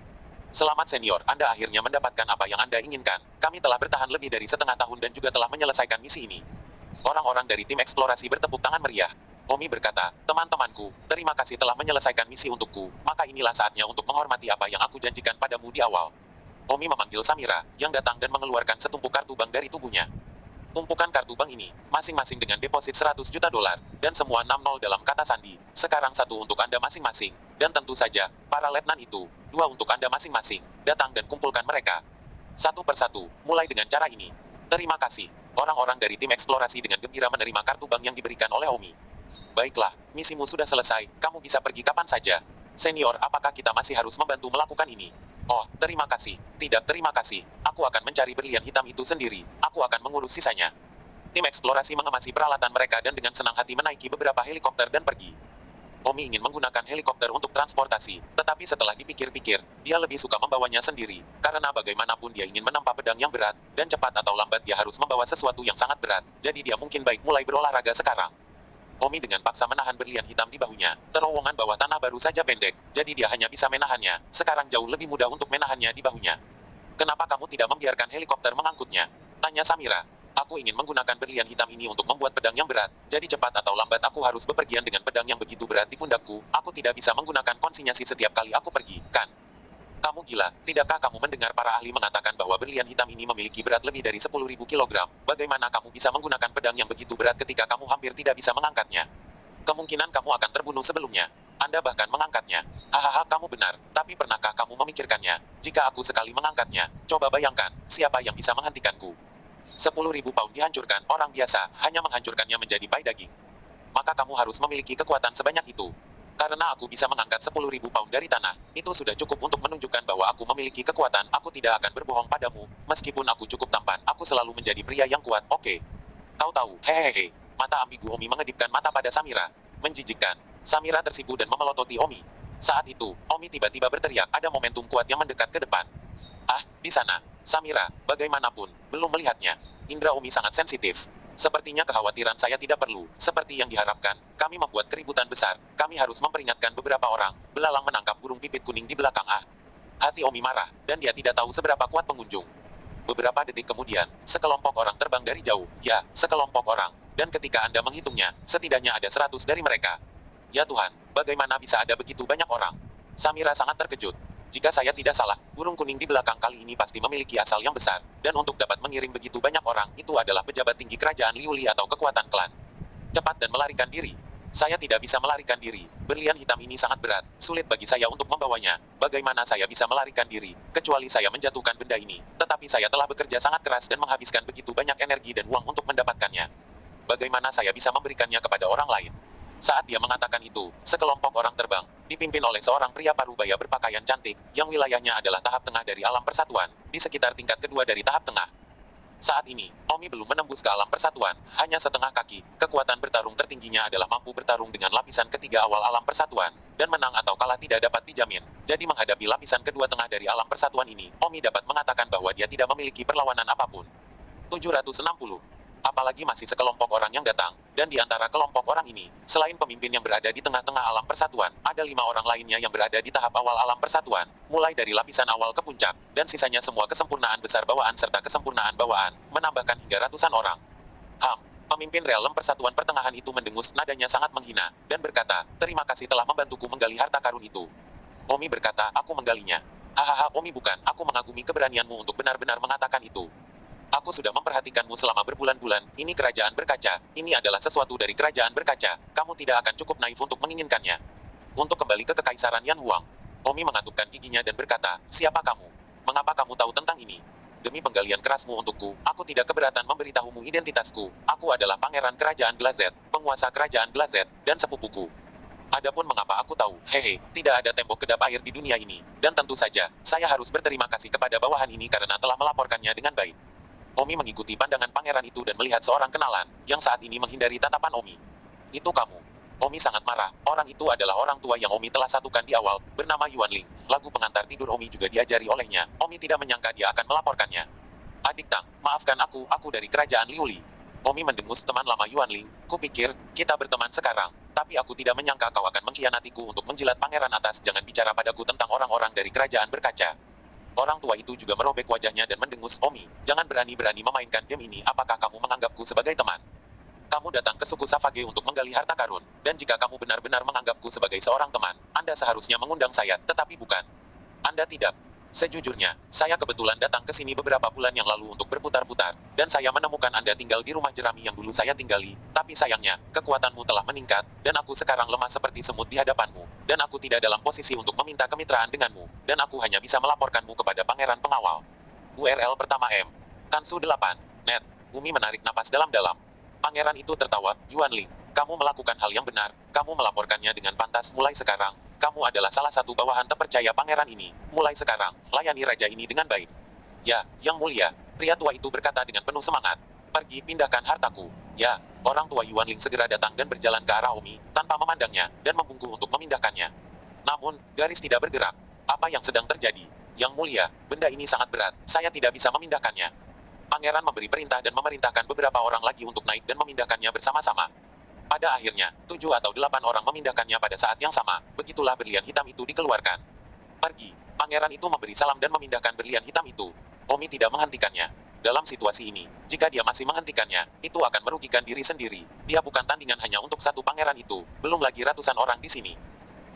Selamat senior, Anda akhirnya mendapatkan apa yang Anda inginkan. Kami telah bertahan lebih dari setengah tahun dan juga telah menyelesaikan misi ini. Orang-orang dari tim eksplorasi bertepuk tangan meriah. Omi berkata, teman-temanku, terima kasih telah menyelesaikan misi untukku, maka inilah saatnya untuk menghormati apa yang aku janjikan padamu di awal. Omi memanggil Samira, yang datang dan mengeluarkan setumpuk kartu bank dari tubuhnya. Tumpukan kartu bank ini, masing-masing dengan deposit 100 juta dolar, dan semua 6 nol dalam kata sandi. Sekarang satu untuk Anda masing-masing, dan tentu saja, para letnan itu, dua untuk Anda masing-masing. Datang dan kumpulkan mereka. Satu persatu, mulai dengan cara ini. Terima kasih. Orang-orang dari tim eksplorasi dengan gembira menerima kartu bank yang diberikan oleh Omi. Baiklah, misimu sudah selesai, kamu bisa pergi kapan saja. Senior, apakah kita masih harus membantu melakukan ini? Oh, terima kasih. Tidak, terima kasih. Aku akan mencari berlian hitam itu sendiri. Aku akan mengurus sisanya. Tim eksplorasi mengemasi peralatan mereka dan dengan senang hati menaiki beberapa helikopter dan pergi. Omi ingin menggunakan helikopter untuk transportasi, tetapi setelah dipikir-pikir, dia lebih suka membawanya sendiri, karena bagaimanapun dia ingin menempa pedang yang berat, dan cepat atau lambat dia harus membawa sesuatu yang sangat berat, jadi dia mungkin baik mulai berolahraga sekarang. Omi dengan paksa menahan berlian hitam di bahunya. Terowongan bawah tanah baru saja pendek, jadi dia hanya bisa menahannya. Sekarang jauh lebih mudah untuk menahannya di bahunya. Kenapa kamu tidak membiarkan helikopter mengangkutnya? Tanya Samira. Aku ingin menggunakan berlian hitam ini untuk membuat pedang yang berat, jadi cepat atau lambat aku harus bepergian dengan pedang yang begitu berat di pundakku. Aku tidak bisa menggunakan konsinyasi setiap kali aku pergi, kan? Kamu gila, tidakkah kamu mendengar para ahli mengatakan bahwa berlian hitam ini memiliki berat lebih dari 10.000 kilogram? Bagaimana kamu bisa menggunakan pedang yang begitu berat ketika kamu hampir tidak bisa mengangkatnya? Kemungkinan kamu akan terbunuh sebelumnya. Anda bahkan mengangkatnya. Hahaha, kamu benar, tapi pernahkah kamu memikirkannya? Jika aku sekali mengangkatnya, coba bayangkan, siapa yang bisa menghentikanku? 10.000 pound dihancurkan, orang biasa, hanya menghancurkannya menjadi pai daging. Maka kamu harus memiliki kekuatan sebanyak itu. Karena aku bisa mengangkat 10.000 pound dari tanah, itu sudah cukup untuk menunjukkan bahwa aku memiliki kekuatan. Aku tidak akan berbohong padamu, meskipun aku cukup tampan, aku selalu menjadi pria yang kuat, oke? Kau tahu, hehehe. Mata ambigu Omi mengedipkan mata pada Samira. Menjijikkan. Samira tersipu dan memelototi Omi. Saat itu, Omi tiba-tiba berteriak, ada momentum kuat yang mendekat ke depan. Ah, di sana. Samira, bagaimanapun, belum melihatnya. Indra Omi sangat sensitif. Sepertinya kekhawatiran saya tidak perlu. Seperti yang diharapkan, kami membuat keributan besar. Kami harus memperingatkan beberapa orang. Belalang menangkap burung pipit kuning di belakang. Ah. Hati Omi marah, dan dia tidak tahu seberapa kuat pengunjung. Beberapa detik kemudian, sekelompok orang terbang dari jauh. Ya, sekelompok orang. Dan ketika Anda menghitungnya, setidaknya ada 100 dari mereka. Ya Tuhan, bagaimana bisa ada begitu banyak orang? Samira sangat terkejut. Jika saya tidak salah, burung kuning di belakang kali ini pasti memiliki asal yang besar. Dan untuk dapat mengirim begitu banyak orang, itu adalah pejabat tinggi kerajaan Liuli atau kekuatan klan. Cepat dan melarikan diri. Saya tidak bisa melarikan diri. Berlian hitam ini sangat berat. Sulit bagi saya untuk membawanya. Bagaimana saya bisa melarikan diri, kecuali saya menjatuhkan benda ini. Tetapi saya telah bekerja sangat keras dan menghabiskan begitu banyak energi dan uang untuk mendapatkannya. Bagaimana saya bisa memberikannya kepada orang lain? Saat dia mengatakan itu, sekelompok orang terbang, dipimpin oleh seorang pria parubaya berpakaian cantik, yang wilayahnya adalah tahap tengah dari alam persatuan, di sekitar tingkat kedua dari tahap tengah. Saat ini, Omi belum menembus ke alam persatuan, hanya setengah kaki. Kekuatan bertarung tertingginya adalah mampu bertarung dengan lapisan ketiga awal alam persatuan, dan menang atau kalah tidak dapat dijamin. Jadi menghadapi lapisan kedua tengah dari alam persatuan ini, Omi dapat mengatakan bahwa dia tidak memiliki perlawanan apapun. 760. Apalagi masih sekelompok orang yang datang, dan di antara kelompok orang ini, selain pemimpin yang berada di tengah-tengah alam persatuan, ada 5 orang lainnya yang berada di tahap awal alam persatuan, mulai dari lapisan awal ke puncak, dan sisanya semua kesempurnaan besar bawaan serta kesempurnaan bawaan, menambahkan hingga ratusan orang. Pemimpin realem persatuan pertengahan itu mendengus, nadanya sangat menghina, dan berkata, terima kasih telah membantuku menggali harta karun itu. Omi berkata, aku menggalinya. Hahaha, Omi bukan, aku mengagumi keberanianmu untuk benar-benar mengatakan itu. Aku sudah memperhatikanmu selama berbulan-bulan, ini kerajaan berkaca, ini adalah sesuatu dari kerajaan berkaca, kamu tidak akan cukup naif untuk menginginkannya. Untuk kembali ke kekaisaran Yan Huang, Omi mengatupkan giginya dan berkata, siapa kamu? Mengapa kamu tahu tentang ini? Demi penggalian kerasmu untukku, aku tidak keberatan memberitahumu identitasku, aku adalah pangeran kerajaan Glazet, penguasa kerajaan Glazet, dan sepupuku. Adapun mengapa aku tahu, hehe, tidak ada tembok kedap air di dunia ini, dan tentu saja, saya harus berterima kasih kepada bawahan ini karena telah melaporkannya dengan baik. Omi mengikuti pandangan pangeran itu dan melihat seorang kenalan, yang saat ini menghindari tatapan Omi. Itu kamu. Omi sangat marah, orang itu adalah orang tua yang Omi telah satukan di awal, bernama Yuan Ling. Lagu pengantar tidur Omi juga diajari olehnya, Omi tidak menyangka dia akan melaporkannya. Adik Tang, maafkan aku dari kerajaan Liuli. Omi mendengus teman lama Yuan Ling, kupikir, kita berteman sekarang, tapi aku tidak menyangka kau akan mengkhianatiku untuk menjilat pangeran atas. Jangan bicara padaku tentang orang-orang dari kerajaan berkaca. Orang tua itu juga merobek wajahnya dan mendengus, Omi, jangan berani-berani memainkan game ini. Apakah kamu menganggapku sebagai teman? Kamu datang ke suku Savage untuk menggali harta karun, dan jika kamu benar-benar menganggapku sebagai seorang teman, Anda seharusnya mengundang saya, tetapi bukan. Anda tidak. Sejujurnya, saya kebetulan datang ke sini beberapa bulan yang lalu untuk berputar-putar, dan saya menemukan Anda tinggal di rumah jerami yang dulu saya tinggali, tapi sayangnya, kekuatanmu telah meningkat, dan aku sekarang lemah seperti semut di hadapanmu, dan aku tidak dalam posisi untuk meminta kemitraan denganmu, dan aku hanya bisa melaporkanmu kepada Pangeran Pengawal. URL pertama M. Kansu 8. Net. Umi menarik napas dalam-dalam. Pangeran itu tertawa, Yuan Ling, kamu melakukan hal yang benar, kamu melaporkannya dengan pantas mulai sekarang. Kamu adalah salah satu bawahan terpercaya pangeran ini. Mulai sekarang, layani raja ini dengan baik. Ya, Yang Mulia, pria tua itu berkata dengan penuh semangat. Pergi pindahkan hartaku. Ya, orang tua Yuan Ling segera datang dan berjalan ke arah Omi, tanpa memandangnya, dan membungkuk untuk memindahkannya. Namun, garis tidak bergerak. Apa yang sedang terjadi? Yang Mulia, benda ini sangat berat, saya tidak bisa memindahkannya. Pangeran memberi perintah dan memerintahkan beberapa orang lagi untuk naik dan memindahkannya bersama-sama. Pada akhirnya, 7 atau 8 orang memindahkannya pada saat yang sama, begitulah berlian hitam itu dikeluarkan. Pergi. Pangeran itu memberi salam dan memindahkan berlian hitam itu. Omi tidak menghentikannya. Dalam situasi ini, jika dia masih menghentikannya, itu akan merugikan diri sendiri. Dia bukan tandingan hanya untuk satu pangeran itu, belum lagi ratusan orang di sini.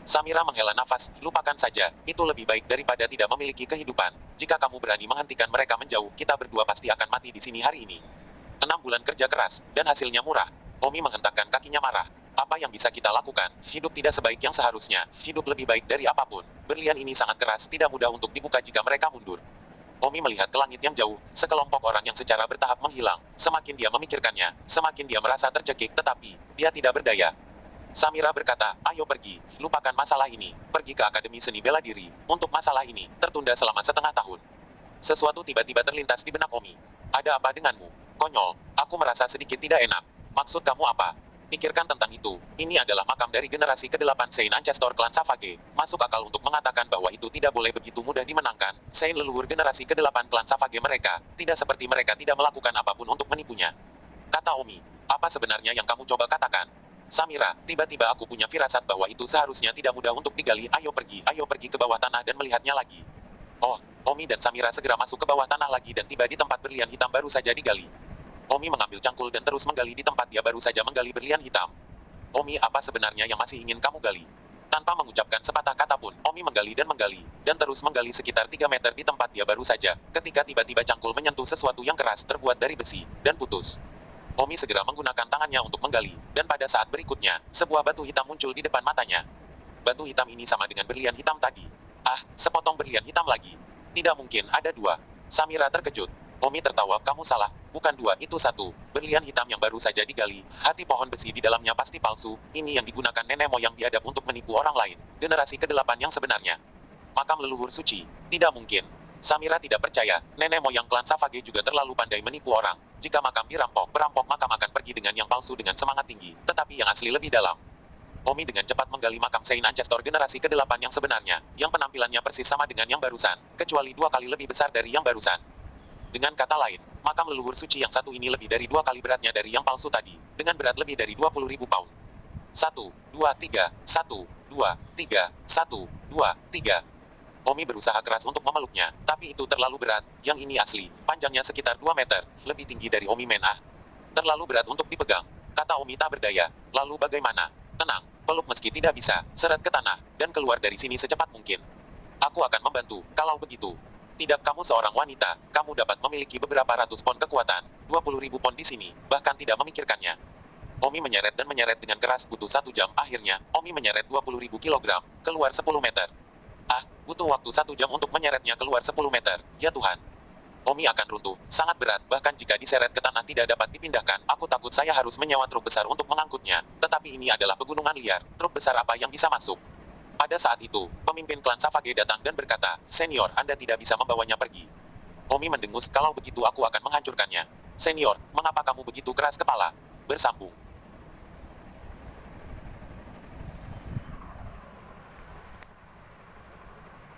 Samira menghela nafas, lupakan saja, itu lebih baik daripada tidak memiliki kehidupan. Jika kamu berani menghentikan mereka menjauh, kita berdua pasti akan mati di sini hari ini. 6 bulan kerja keras, dan hasilnya murah. Omi menghentakkan kakinya marah. Apa yang bisa kita lakukan? Hidup tidak sebaik yang seharusnya. Hidup lebih baik dari apapun. Berlian ini sangat keras, tidak mudah untuk dibuka jika mereka mundur. Omi melihat ke langit yang jauh, sekelompok orang yang secara bertahap menghilang. Semakin dia memikirkannya, semakin dia merasa tercekik, tetapi dia tidak berdaya. Samira berkata, ayo pergi, lupakan masalah ini. Pergi ke Akademi Seni Bela Diri. Untuk masalah ini, tertunda selama setengah tahun. Sesuatu tiba-tiba terlintas di benak Omi. Ada apa denganmu? Konyol, aku merasa sedikit tidak enak. Maksud kamu apa? Pikirkan tentang itu. Ini adalah makam dari generasi ke-8 Saint Ancestor klan Savage. Masuk akal untuk mengatakan bahwa itu tidak boleh begitu mudah dimenangkan. Saint leluhur generasi ke-8 klan Savage mereka, tidak seperti mereka tidak melakukan apapun untuk menipunya. Kata Omi, apa sebenarnya yang kamu coba katakan? Samira, tiba-tiba aku punya firasat bahwa itu seharusnya tidak mudah untuk digali. Ayo pergi ke bawah tanah dan melihatnya lagi. Oh, Omi dan Samira segera masuk ke bawah tanah lagi dan tiba di tempat berlian hitam baru saja digali. Omi mengambil cangkul dan terus menggali di tempat dia baru saja menggali berlian hitam. Omi, apa sebenarnya yang masih ingin kamu gali? Tanpa mengucapkan sepatah kata pun, Omi menggali, dan terus menggali sekitar 3 meter di tempat dia baru saja, ketika tiba-tiba cangkul menyentuh sesuatu yang keras terbuat dari besi, dan putus. Omi segera menggunakan tangannya untuk menggali, dan pada saat berikutnya, sebuah batu hitam muncul di depan matanya. Batu hitam ini sama dengan berlian hitam tadi. Ah, sepotong berlian hitam lagi. Tidak mungkin, ada 2. Samira terkejut. Omi tertawa, kamu salah, bukan 2, itu 1. Berlian hitam yang baru saja digali, hati pohon besi di dalamnya pasti palsu, ini yang digunakan nenek moyang biadab untuk menipu orang lain, generasi ke-8 yang sebenarnya. Makam leluhur suci, tidak mungkin. Samira tidak percaya, nenek moyang klan Savage juga terlalu pandai menipu orang. Jika makam dirampok, perampok makam akan pergi dengan yang palsu dengan semangat tinggi, tetapi yang asli lebih dalam. Omi dengan cepat menggali makam Saint Ancestor generasi ke-8 yang sebenarnya, yang penampilannya persis sama dengan yang barusan, kecuali 2 kali lebih besar dari yang barusan. Dengan kata lain, makam leluhur suci yang satu ini lebih dari 2 kali beratnya dari yang palsu tadi, dengan berat lebih dari 20.000 pound. 1, 2, 3, 1, 2, 3, 1, 2, 3. Omi berusaha keras untuk memeluknya, tapi itu terlalu berat, yang ini asli, panjangnya sekitar 2 meter, lebih tinggi dari Omi Men. Terlalu berat untuk dipegang, kata Omi tak berdaya. Lalu bagaimana? Tenang, peluk meski tidak bisa, seret ke tanah, dan keluar dari sini secepat mungkin. Aku akan membantu, kalau begitu. Tidak, kamu seorang wanita, kamu dapat memiliki beberapa ratus pon kekuatan, 20.000 pon di sini, bahkan tidak memikirkannya. Omi menyeret dan menyeret dengan keras, butuh 1 jam, akhirnya, Omi menyeret 20.000 kilogram, keluar 10 meter. Ah, butuh waktu 1 jam untuk menyeretnya keluar 10 meter, ya Tuhan. Omi akan runtuh, sangat berat, bahkan jika diseret ke tanah tidak dapat dipindahkan, aku takut saya harus menyewa truk besar untuk mengangkutnya, tetapi ini adalah pegunungan liar, truk besar apa yang bisa masuk? Pada saat itu, pemimpin klan Savage datang dan berkata, Senior, Anda tidak bisa membawanya pergi. Omi mendengus, kalau begitu aku akan menghancurkannya. Senior, mengapa kamu begitu keras kepala? Bersambung.